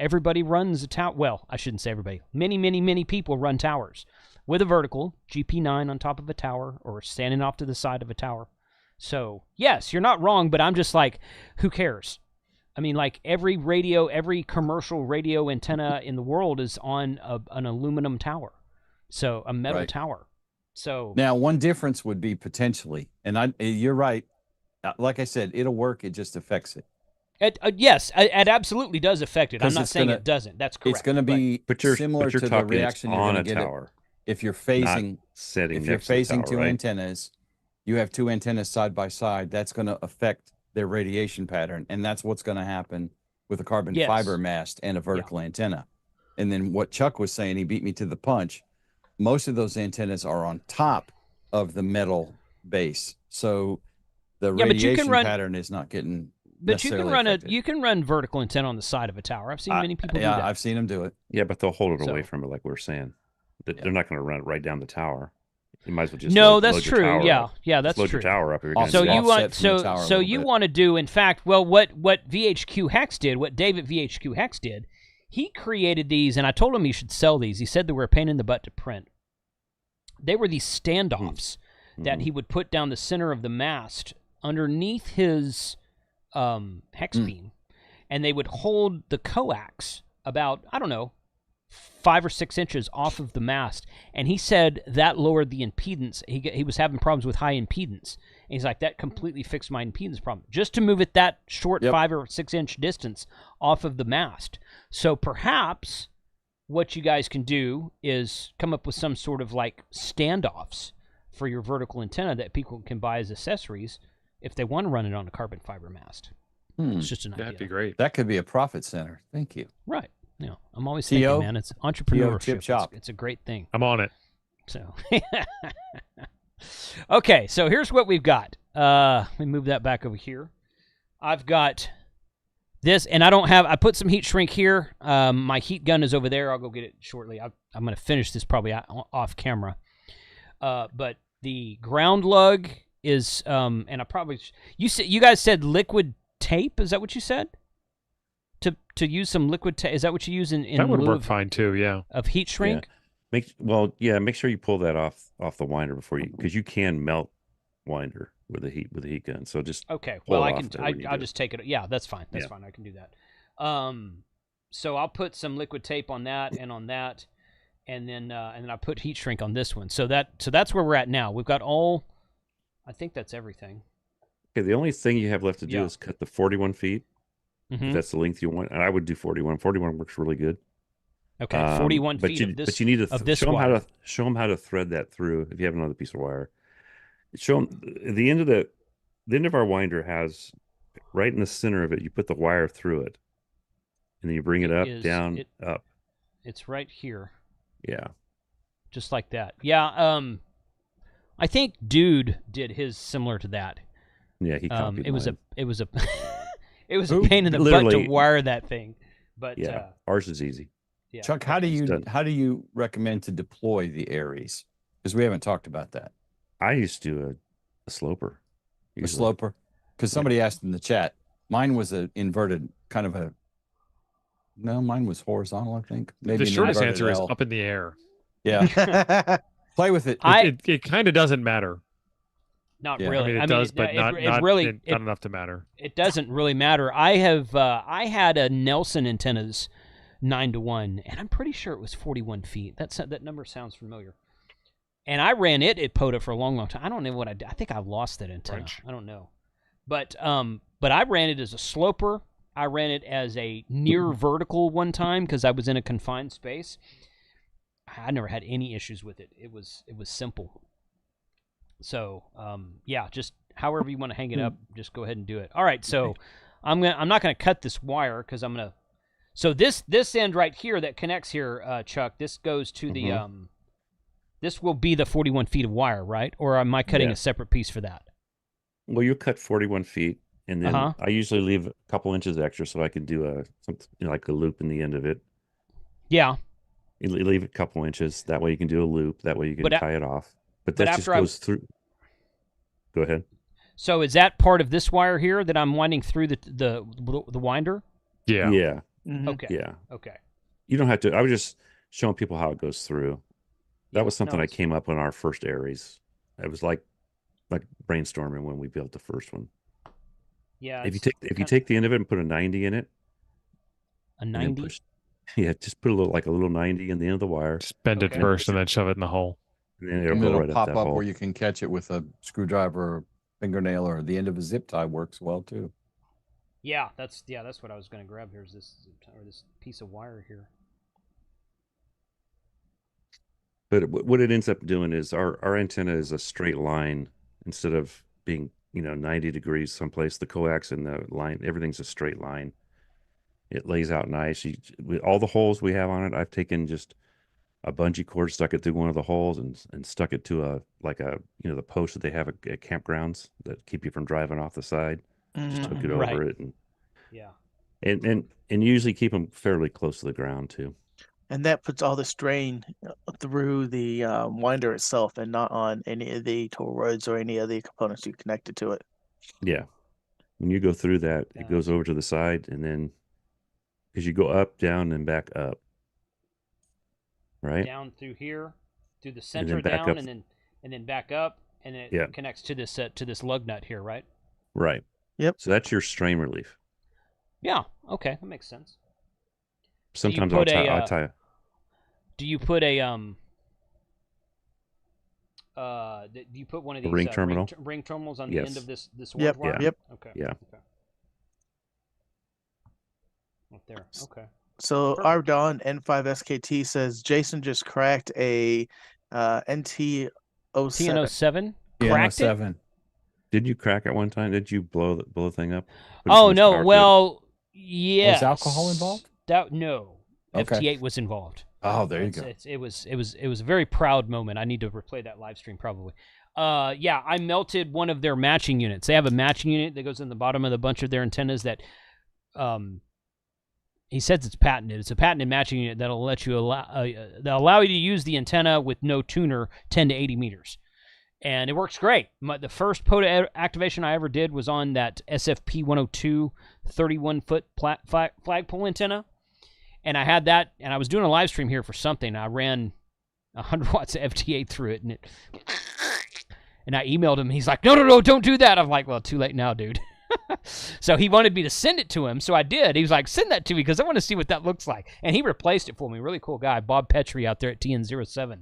everybody runs a tower. Well, I shouldn't say everybody. Many people run towers with a vertical GP9 on top of a tower or standing off to the side of a tower. So, yes, you're not wrong, but I'm just like, who cares? I mean, like every commercial radio antenna in the world is on an aluminum tower. So, a metal tower. So now one difference would be potentially, and you're right. Like I said, it'll work. It just affects it. Yes, it absolutely does affect it. I'm not saying it doesn't. That's correct. It's going to be similar to the reaction you're going to get tower. If you're phasing, two antennas, you have two antennas side by side. That's going to affect their radiation pattern, and that's what's going to happen with a carbon fiber mast and a vertical antenna. And then what Chuck was saying, he beat me to the punch. Most of those antennas are on top of the metal base, so the radiation pattern is not getting. But you can run vertical antenna on the side of a tower. I've seen many people do that. Yeah, I've seen them do it. Yeah, but they'll hold it away from it, like we were saying. They're not going to run it right down the tower. You might as well just that's true. Yeah, that's true. Load your tower up. So you want to do, in fact, well, what VHQ Hex did, what David VHQ Hex did, he created these, and I told him he should sell these. He said they were a pain in the butt to print. They were these standoffs that he would put down the center of the mast underneath his hex beam, and they would hold the coax about, I don't know, 5 or 6 inches off of the mast, and he said that lowered the impedance. He was having problems with high impedance, and he's like, that completely fixed my impedance problem, just to move it that short 5 or 6 inch distance off of the mast. So perhaps what you guys can do is come up with some sort of like standoffs for your vertical antenna that people can buy as accessories if they want to run it on a carbon fiber mast. It's just an idea. That'd be great. That could be a profit center. Thank you. Right. Yeah, I'm always thinking, man, it's entrepreneurship. It's a great thing. I'm on it. So, okay, so here's what we've got. Let me move that back over here. I've got this, and I put some heat shrink here. My heat gun is over there. I'll go get it shortly. I'm going to finish this probably off camera. But the ground lug is, and I probably, you guys said liquid tape. Is that what you said? To use some liquid tape, is that what you use in that would work fine too? Yeah, of heat shrink. Yeah. Make sure you pull that off the winder before because you can melt winder with a heat gun. So just well, I'll just take it. Yeah, that's fine. That's fine. I can do that. So I'll put some liquid tape on that and on that, and then I put heat shrink on this one. So that's where we're at now. We've got all. I think that's everything. Okay, the only thing you have left to do is cut the 41 feet. If that's the length you want, and I would do 41. 41 works really good. Okay, 41 feet of this. But you need to show them how to thread that through. If you have another piece of wire, show them the end of our winder has right in the center of it. You put the wire through it, and then you bring it up, down, up. It's right here. Yeah, just like that. Yeah. I think Dude did his similar to that. Yeah, he copied it was mine. It was a pain in the butt to wire that thing, but ours is easy. Yeah. Chuck, how do you recommend to deploy the Aries? Because we haven't talked about that. I used to do a sloper. Usually. A sloper, because somebody asked in the chat. Mine was an inverted kind of no, mine was horizontal. I think maybe the shortest answer is up in the air. Yeah. Play with it. It kind of doesn't matter. Not Yeah. really. I mean, it does, but not enough to matter. It doesn't really matter. I had a Nelson antennas 9-to-1, and I'm pretty sure it was 41 feet. That number sounds familiar. And I ran it at POTA for a long, long time. I don't know what I did. I think I lost that antenna. French. I don't know. But I ran it as a sloper. I ran it as a near vertical one time because I was in a confined space. I never had any issues with it. It was simple. So yeah, just however you want to hang it up, just go ahead and do it. All right, so I'm not gonna cut this wire because I'm gonna. So this end right here that connects here, Chuck. This goes to the This will be the 41 feet of wire, right? Or am I cutting a separate piece for that? Well, you cut 41 feet, and then I usually leave a couple inches extra so I can do something like a loop in the end of it. Yeah. You leave a couple inches. That way you can do a loop. That way you can tie it off. But that just goes through. Go ahead. So is that part of this wire here that I'm winding through the winder? Yeah. Yeah. Mm-hmm. Okay. Yeah. Okay. You don't have to. I was just showing people how it goes through. That was something I came up on our first Aries. It was like brainstorming when we built the first one. Yeah. If you take the end of it and put a 90 in it. A 90? Just put a little 90 in the end of the wire. Just bend it first and then shove it in the hole. And then it'll pop up where you can catch it with a screwdriver or fingernail, or the end of a zip tie works well too. Yeah, that's what I was going to grab here, is this piece of wire here. But what it ends up doing is our antenna is a straight line instead of being 90 degrees someplace. The coax and the line, everything's a straight line. It lays out nice. With all the holes we have on it, I've taken just a bungee cord, stuck it through one of the holes, and stuck it to the post that they have at campgrounds that keep you from driving off the side. Just hook it over it, and usually keep them fairly close to the ground too. And that puts all the strain through the winder itself, and not on any of the toll roads or any of the components you connected to it. Yeah, when you go through that, it goes over to the side, and then as you go up, down, and back up. Right down through here, through the center down, and then back up, and then it connects to this lug nut here, right? Right. Yep. So that's your strain relief. Yeah. Okay, that makes sense. Sometimes I'll tie. Do you put a do you put one of these ring terminal? Ring terminals on the end of this wire? Yep. Okay. Yeah. Okay. Up there. Okay. So Ardon N5SKT says Jason just cracked a NT07. TN07? Cracked it? Did you crack it one time? Did you blow the thing up? Oh no! Well, yeah. Was alcohol involved? No. Okay. FT8 was involved. Oh, there you go. It was a very proud moment. I need to replay that live stream probably. Yeah, I melted one of their matching units. They have a matching unit that goes in the bottom of the bunch of their antennas that he says it's patented. It's a patented matching unit that'll allow you to use the antenna with no tuner 10 to 80 meters. And it works great. The first POTA activation I ever did was on that SFP 102 31-foot flagpole antenna. And I had that, and I was doing a live stream here for something. I ran 100 watts of FT8 through it, and I emailed him. He's like, no, don't do that. I'm like, well, too late now, dude. So he wanted me to send it to him, so I did. He was like, send that to me because I want to see what that looks like. And he replaced it for me. Really cool guy, Bob Petrie out there at TN07.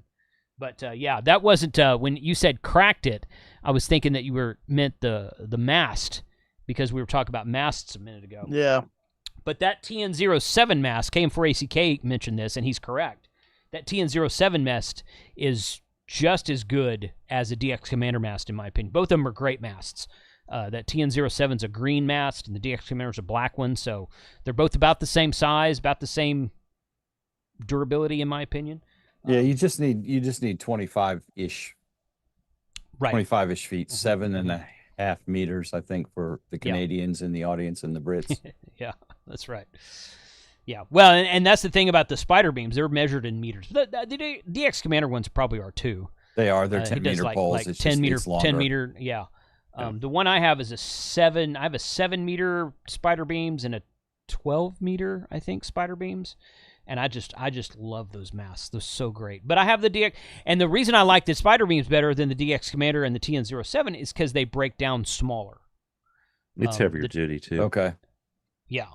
But yeah, that wasn't when you said cracked it. I was thinking that you meant the mast, because we were talking about masts a minute ago. Yeah. But that TN07 mast, KM4ACK mentioned this, and he's correct. That TN07 mast is just as good as a DX Commander mast, in my opinion. Both of them are great masts. That TN07 is a green mast, and the DX Commander is a black one. So they're both about the same size, about the same durability, in my opinion. Yeah, you just need 25-ish, right? 25-ish feet, 7.5 meters, I think, for the Canadians in the audience and the Brits. Yeah, that's right. Yeah, well, and that's the thing about the spider beams; they're measured in meters. The DX Commander ones probably are too. They are. They're 10-meter poles. Like 10 meter. Yeah. The one I have is a 7. I have a 7-meter spider beams and a 12-meter, I think, spider beams. And I just love those masks. They're so great. But I have the DX, and the reason I like the Spider Beams better than the DX Commander and the TN07 is because they break down smaller. It's heavier duty too. Okay. Yeah.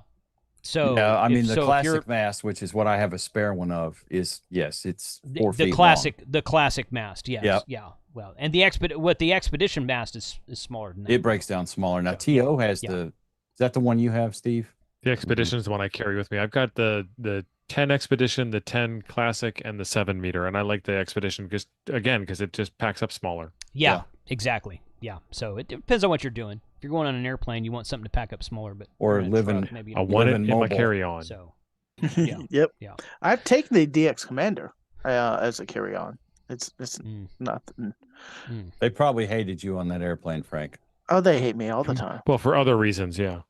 So yeah, I mean the classic mask, which is what I have a spare one of, is it's 4 feet long. The classic mask. Yes. Yep. Yeah. Well, and the expedition mask is smaller than that. It breaks down smaller. Now TO has the. Is that the one you have, Steve? The Expedition is the one I carry with me. I've got the 10 Expedition, the 10 Classic, and the 7 meter, and I like the Expedition because it just packs up smaller. Yeah, exactly. Yeah, so it depends on what you're doing. If you're going on an airplane, you want something to pack up smaller, but or living. I want it in my carry-on. So, yeah, yep. Yeah, I've taken the DX Commander as a carry-on. It's nothing. They probably hated you on that airplane, Frank. Oh, they hate me all the time. Well, for other reasons, yeah.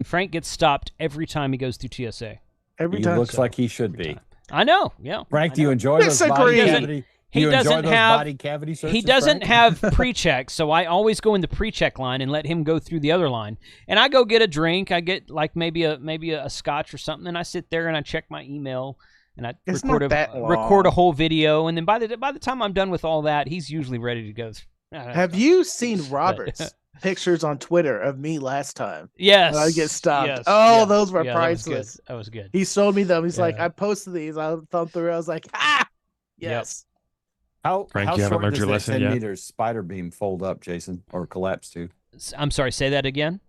Frank gets stopped every time he goes through TSA. Every time. He looks like he should be. I know. Yeah. Frank, do you enjoy those body cavity? He doesn't have body cavity searches, he doesn't Frank? have pre-check, so I always go in the pre-check line and let him go through the other line. And I go get a drink. I get like maybe a scotch or something, and I sit there and I check my email and I record a whole video. And then by the time I'm done with all that, he's usually ready to go. Have you seen Robert's pictures on Twitter of me last time? Yes. I get stopped. Yes. Those were priceless. That was good. He showed me them. He's like, I posted these. I thumbed through. I was like, yes. How Frank, how you haven't short learned does your that lesson 10 yet? meters spider beam fold up, Jason, or collapse to? I'm sorry, say that again.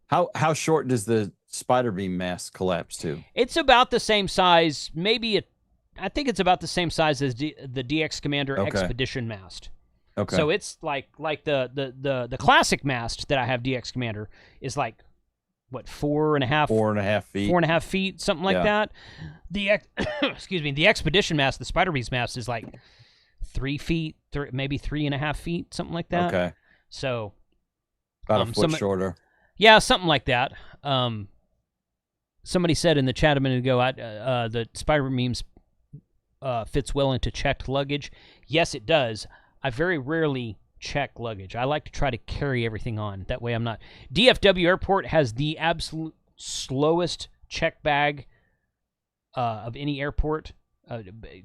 How short does the spider beam mask collapse to? It's about the same size, I think it's about the same size as the DX Commander Expedition mast. Okay. So it's like the classic mast that I have DX Commander is like what 4.5 feet, 4.5 feet, something like that. The excuse me, the Expedition mast, the Spider Beast mast is like 3 feet, maybe 3.5 feet, something like that. Okay. So about a foot shorter. Yeah, something like that. Somebody said in the chat a minute ago, the Spider Beams fits well into checked luggage. Yes, it does. I very rarely check luggage. I like to try to carry everything on. That way I'm not... DFW Airport has the absolute slowest check bag of any airport.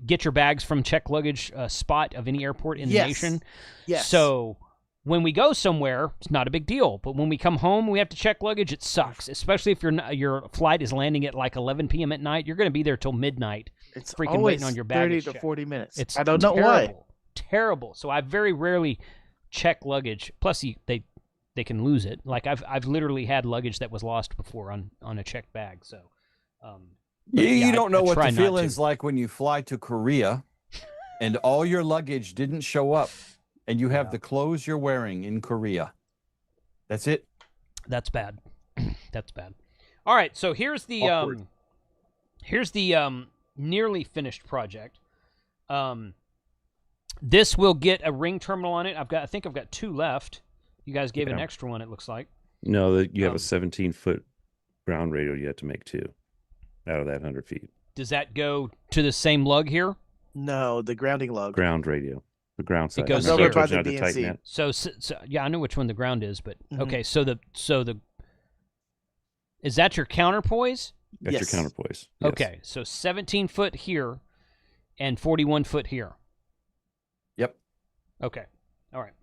Get your bags from check luggage spot of any airport in the nation. Yes. So when we go somewhere, it's not a big deal. But when we come home, we have to check luggage. It sucks, especially if your flight is landing at like 11 p.m. at night. You're going to be there till midnight. It's freaking waiting on your baggage. 30 to 40 minutes. I don't know why. Terrible. So I very rarely check luggage. Plus, they can lose it. Like I've literally had luggage that was lost before on a checked bag. So you don't know what the feeling's like when you fly to Korea and all your luggage didn't show up and you have the clothes you're wearing in Korea. That's it. That's bad. That's bad. All right, so here's the nearly finished project. This will get a ring terminal on it. I think I've got 2 left. You guys gave an extra one, it looks like. No, you have a 17-foot ground radio you have to make 2 out of that 100 feet. Does that go to the same lug here? No, the grounding lug. Ground radio. The ground side. It goes over by the DNC. So yeah, I know which one the ground is, but okay, so the is that your counterpoise? That's your counterpoise. Yes. Okay, so 17 foot here and 41 foot here. Yep. Okay. All right.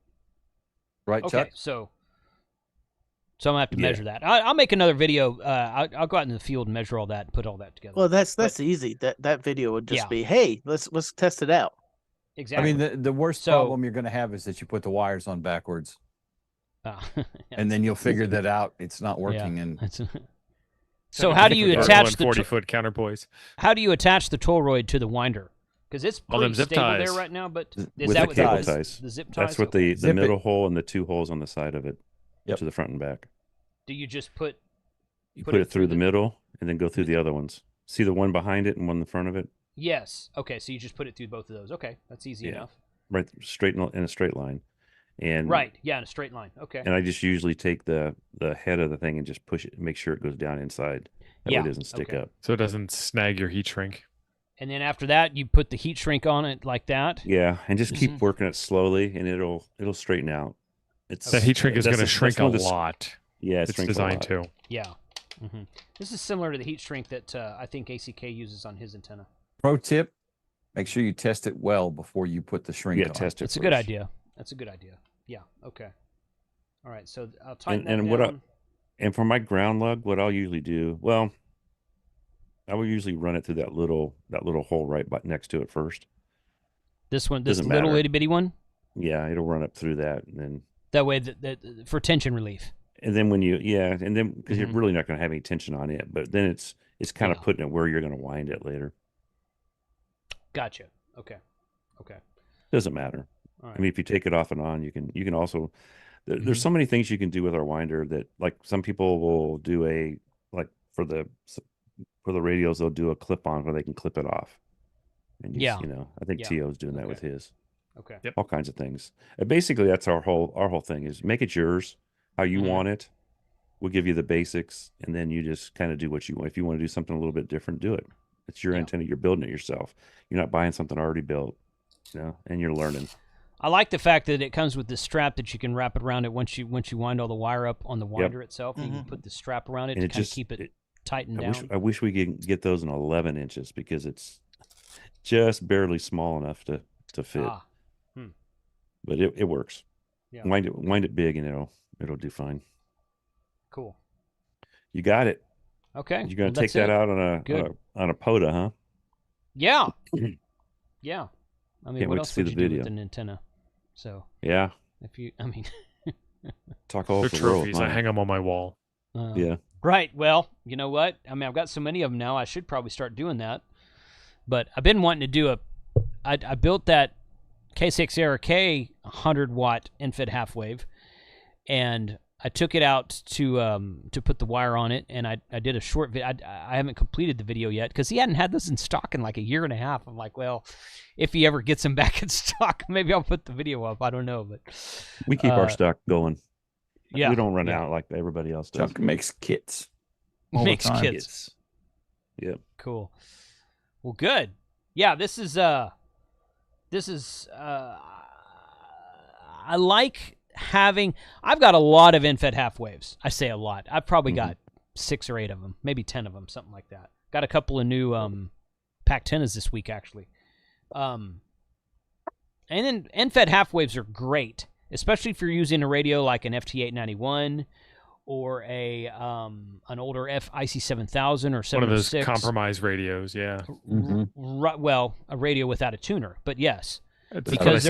Right, okay, Chuck? So I'm gonna have to measure that. I'll make another video. I'll go out in the field and measure all that and put all that together. Well, that's easy. That video would just be, hey, let's test it out. Exactly. I mean, the worst problem you're going to have is that you put the wires on backwards, and then you'll figure that out. It's not working. And so how do you attach the 40-foot counterpoise? How do you attach the toroid to the winder? Because it's pretty stable there right now. But is that with the cable ties? The zip ties. That's what the middle hole and the 2 holes on the side of it, to the front and back. Do you just put? You put it through the middle and then go through the other ones. See the one behind it and one in the front of it? Yes. Okay, so you just put it through both of those. Okay, that's easy enough. Right, straight in a straight line. And right, yeah, in a straight line. Okay. And I just usually take the head of the thing and just push it, make sure it goes down inside. That way it doesn't stick up. So it doesn't snag your heat shrink. And then after that, you put the heat shrink on it like that. Yeah, and just keep working it slowly, and it'll straighten out. That heat shrink is going to shrink a lot. Yeah, it's designed to. Yeah. Mm-hmm. This is similar to the heat shrink that I think ACK uses on his antenna. Pro tip: make sure you test it well before you put the shrink on. Test it. That's a good idea. That's a good idea. Yeah. Okay. All right. So I'll tighten that down. And for my ground lug, what I'll usually do, well, I will usually run it through that little hole right next to it first. This one, this little itty bitty one. Yeah, it'll run up through that, and then that way for tension relief. And then because you're really not going to have any tension on it, but then it's kind of putting it where you're going to wind it later. Gotcha. Okay. Doesn't matter. All right. I mean, if you take it off and on, you can also. There's so many things you can do with our winder that, like, some people will do for the radios, they'll do a clip on where they can clip it off. And I think T.O.'s doing that with his. Okay. Yep. All kinds of things. Basically, that's our whole thing is make it yours, how you want it. We'll give you the basics, and then you just kind of do what you want. If you want to do something a little bit different, do it. It's your antenna. You're building it yourself. You're not buying something already built, and you're learning. I like the fact that it comes with this strap that you can wrap it around it once you wind all the wire up on the winder itself. You can put the strap around it to kind of keep it tightened down. I wish we could get those in 11 inches because it's just barely small enough to fit. But it works. Yeah. Wind it big, and it'll do fine. Cool. You got it. Okay. You're gonna take that out on a POTA, huh? Yeah. Yeah. I mean, Can't what wait else to see would the you video. do with an antenna? So yeah. Talk all over the trophies. World, I hang them on my wall. Yeah. Right. Well, you know what? I mean, I've got so many of them now. I should probably start doing that. But I've been wanting to do I built that CaHRTenna 100-watt infrared half wave, and I took it out to put the wire on it, and I did a short video. I haven't completed the video yet because he hadn't had this in stock in like a year and a half. I'm like, well, if he ever gets them back in stock, maybe I'll put the video up. I don't know, but we keep our stock going. Yeah, we don't run out like everybody else does. Chuck makes kits. Makes kits. Yeah. Cool. Well, good. Yeah, this is I like having. I've got a lot of infed half waves. I say a lot. I've probably got 6 or 8 of them, maybe 10 of them, something like that. Got a couple of new CaHRTennas this week, actually. And then infed half waves are great, especially if you're using a radio like an FT891 or an older IC7000 or 706. One of those compromised radios, yeah. Well, a radio without a tuner, but yes. Because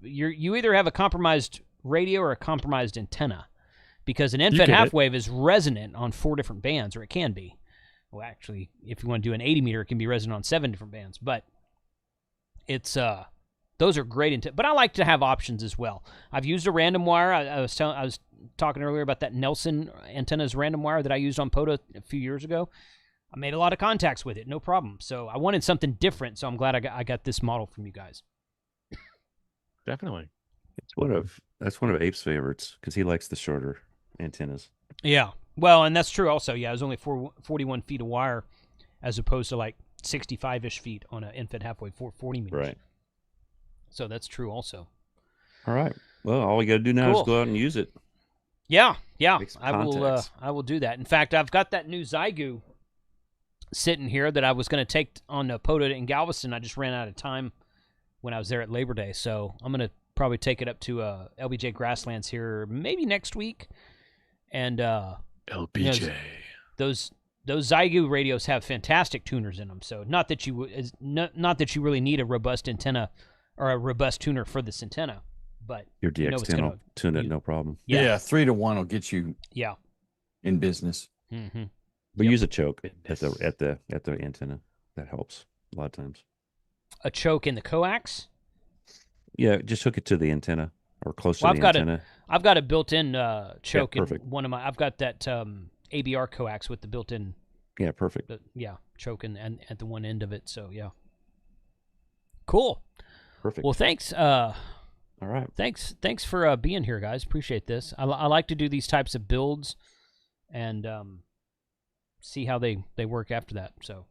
you either have a compromised radio or a compromised antenna, because an infed half wave is resonant on 4 different bands, or it can be. Well, actually, if you want to do an 80 meter, it can be resonant on 7 different bands. But it's those are great, but I like to have options as well. I've used a random wire. I was talking earlier about that Nelson antenna's random wire that I used on POTA a few years ago. I made a lot of contacts with it, no problem. So I wanted something different, so I'm glad I got this model from you guys. Definitely. That's one of Abe's favorites because he likes the shorter antennas. Yeah. Well, and that's true also. Yeah, it was only 41 feet of wire as opposed to like 65-ish feet on an infed halfway 40 meters. Right. So that's true also. All right. Well, all we got to do now is go out and use it. Yeah. I will do that. In fact, I've got that new Zygu sitting here that I was going to take on POTA in Galveston. I just ran out of time when I was there at Labor Day, so I'm going to probably take it up to LBJ Grasslands here maybe next week. And LBJ, those Zygu radios have fantastic tuners in them. So not that you really need a robust antenna or a robust tuner for this antenna, but your DX10 will tune it no problem. Yeah, 3-to-1 will get you in business. Mm-hmm. We use a choke at the antenna. That helps a lot of times. A choke in the coax? Yeah, just hook it to the antenna or close to the antenna. I've got a built-in choke in one of my. I've got that ABR coax with the built-in. Yeah, perfect. Choke and at the one end of it. So yeah, cool. Perfect. Well, thanks. All right. Thanks for being here, guys. Appreciate this. I like to do these types of builds and see how they work after that. So,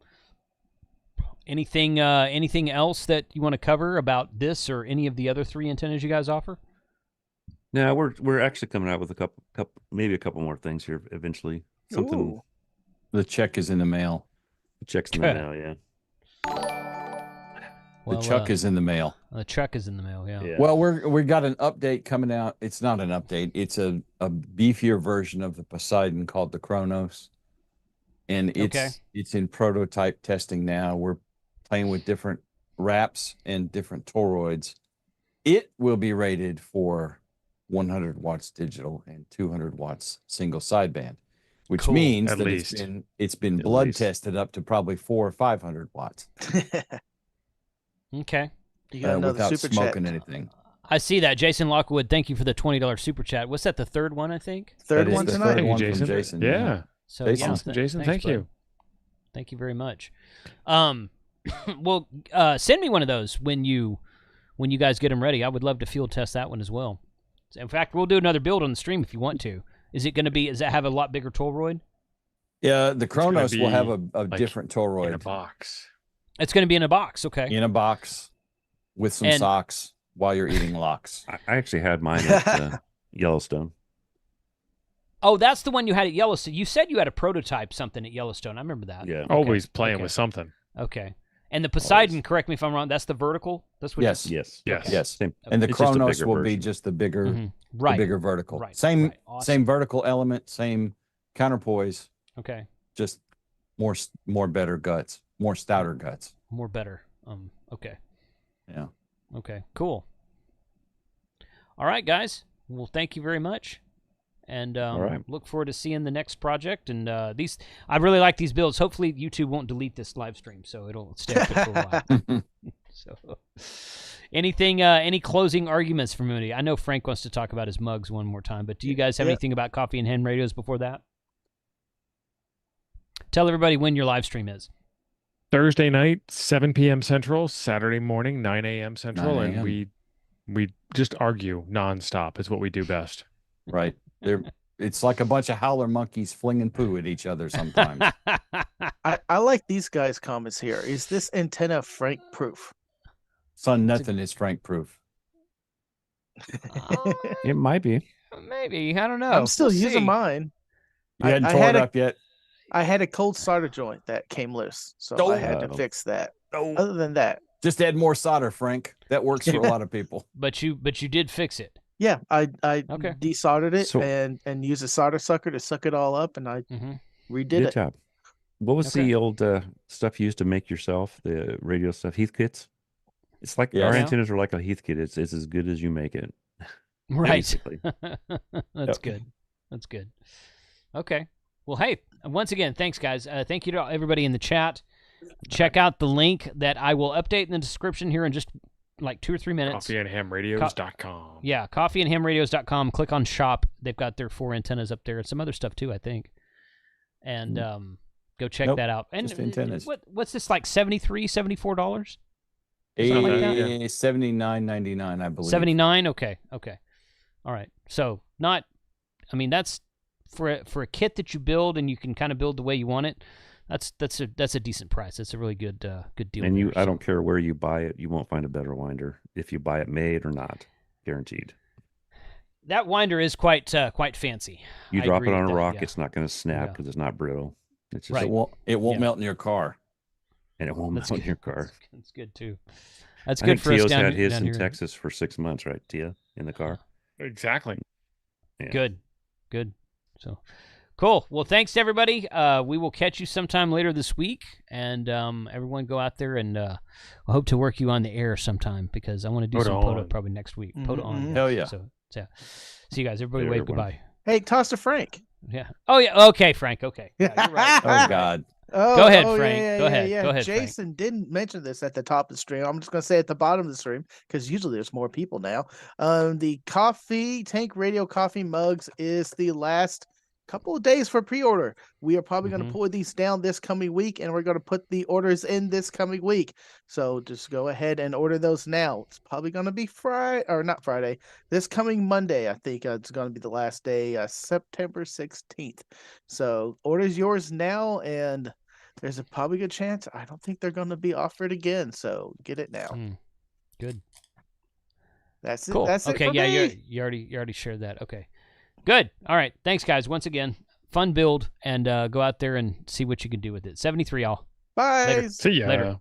anything else that you want to cover about this or any of the other 3 antennas you guys offer? No, we're actually coming out with a couple, maybe a couple more things here eventually. Something. Ooh. The check is in the mail. Checks in the mail, yeah. The chuck is in the mail. The chuck is in the mail, yeah. Well, we got an update coming out. It's not an update. It's a beefier version of the Poseidon called the Kronos. And it's in prototype testing now. We're playing with different wraps and different toroids. It will be rated for 100 watts digital and 200 watts single sideband, which means At that least. it's been blood tested up to probably 400 or 500 watts. Okay. You got another without super smoking chat. anything. I see that. Jason Lockwood, thank you for the $20 super chat. What's that, the third one, I think? Third That is one the tonight. third one Thank you, from Jason. Jason. Yeah. So Jason. yeah, Awesome, Jason. thanks, Thank bud. you. Thank you very much. Well, send me one of those when you guys get them ready. I would love to field test that one as well. In fact, we'll do another build on the stream if you want to. Does it have a lot bigger toroid? Yeah, the Kronos will have a like different toroid. In a box. It's going to be in a box, okay. In a box with some socks while you're eating lox. I actually had mine at Yellowstone. Oh, that's the one you had at Yellowstone. You said you had a prototype something at Yellowstone. I remember that. Yeah. Okay. Always playing with something. Okay. And the Poseidon, correct me if I'm wrong, that's the vertical? That's what Yes. Yes. Yes. Same. And the It's just a Kronos bigger will be version. just the bigger, Right. the bigger vertical. Right. Same Right. Awesome. same vertical element, same counterpoise, Okay. just more better guts, more stouter guts. More better. Okay. Yeah. Okay. Cool. All right, guys. Well, thank you very much. And right. look forward to seeing the next project. And I really like these builds. Hopefully, YouTube won't delete this live stream, so it'll stay up there for a while. So, any closing arguments from anybody? I know Frank wants to talk about his mugs one more time, but do you guys have anything about coffee and ham radios before that? Tell everybody when your live stream is. Thursday night, 7 p.m. Central. Saturday morning, 9 a.m. Central. 9 And we just argue nonstop. Is what we do best. Right. It's like a bunch of howler monkeys flinging poo at each other sometimes. I like these guys' comments here. Is this antenna Frank proof? Son, nothing is Frank proof. It might be. Maybe. I don't know. I'm still We'll using see. mine. You hadn't I tore had it a- up yet? I had a cold solder joint that came loose, so I had to fix that. No. Other than that, Just add more solder, Frank. That works for a lot of people. But you did fix it. yeah, I Okay. desoldered it So- and used a solder sucker to suck it all up, and I Mm-hmm. redid Good it. job. What was Okay. the old stuff you used to make yourself? The radio stuff, Heath kits. It's like Yeah. our Yeah. antennas are like a Heath kit. It's as good as you make it. Right. Basically. That's good. That's good. Okay. Well, hey, once again, thanks, guys. Thank you to everybody in the chat. Check out the link that I will update in the description here in just like 2 or 3 minutes. Coffeeandhamradios.com. Yeah, coffeeandhamradios.com. Click on shop. They've got their 4 antennas up there and some other stuff too, I think. And go check Nope, that out. And just antennas. what's this, like $73, $74? Something like that, $79.99, I believe. 79. Okay. All right. So that's for a kit that you build and you can kind of build the way you want it. That's a decent price. That's a really good deal. And there, I so. don't care where you buy it, you won't find a better winder if you buy it made or not, guaranteed. That winder is quite fancy. You I drop agree it on with a that, rock, yeah. it's not going to snap Yeah. because it's not brittle. It's just Right. It won't Yeah. melt in your car. and it won't That's melt in good. your car. That's good too. That's I good think for us Tio's down had here. his down in here. Texas for 6 months, right, Tia, in the car? Exactly. Yeah. Good. So cool. Well, thanks to everybody. We will catch you sometime later this week, and everyone go out there and I hope to work you on the air sometime because I want to do Put some on. POTA probably next week. Mhm, POTA on. mhm. Hell yeah. So yeah. See you guys. Everybody Later, wave everyone. goodbye. Hey, toss to Frank. Yeah. Oh yeah. Okay, Frank. Okay. Yeah, you're right. Oh, God. Oh, Go ahead, oh, Frank. Yeah, Go yeah, ahead. yeah. Go ahead, Frank. Jason didn't mention this at the top of the stream. I'm just going to say at the bottom of the stream because usually there's more people now. The coffee tank radio coffee mugs is the last couple of days for pre-order. We are probably going Mhm. to pull these down this coming week, and we're going to put the orders in this coming week. So just go ahead and order those now. It's probably going to be not Friday. This coming Monday, I think it's going to be the last day, September 16th. So orders yours now, and there's a probably good chance. I don't think they're going to be offered again. So get it now. Good. That's it. Cool. That's okay, it for yeah, me. you already shared that. Okay, good. All right, thanks guys once again. Fun build, and go out there and see what you can do with it. 73 all. Bye. See ya. Later.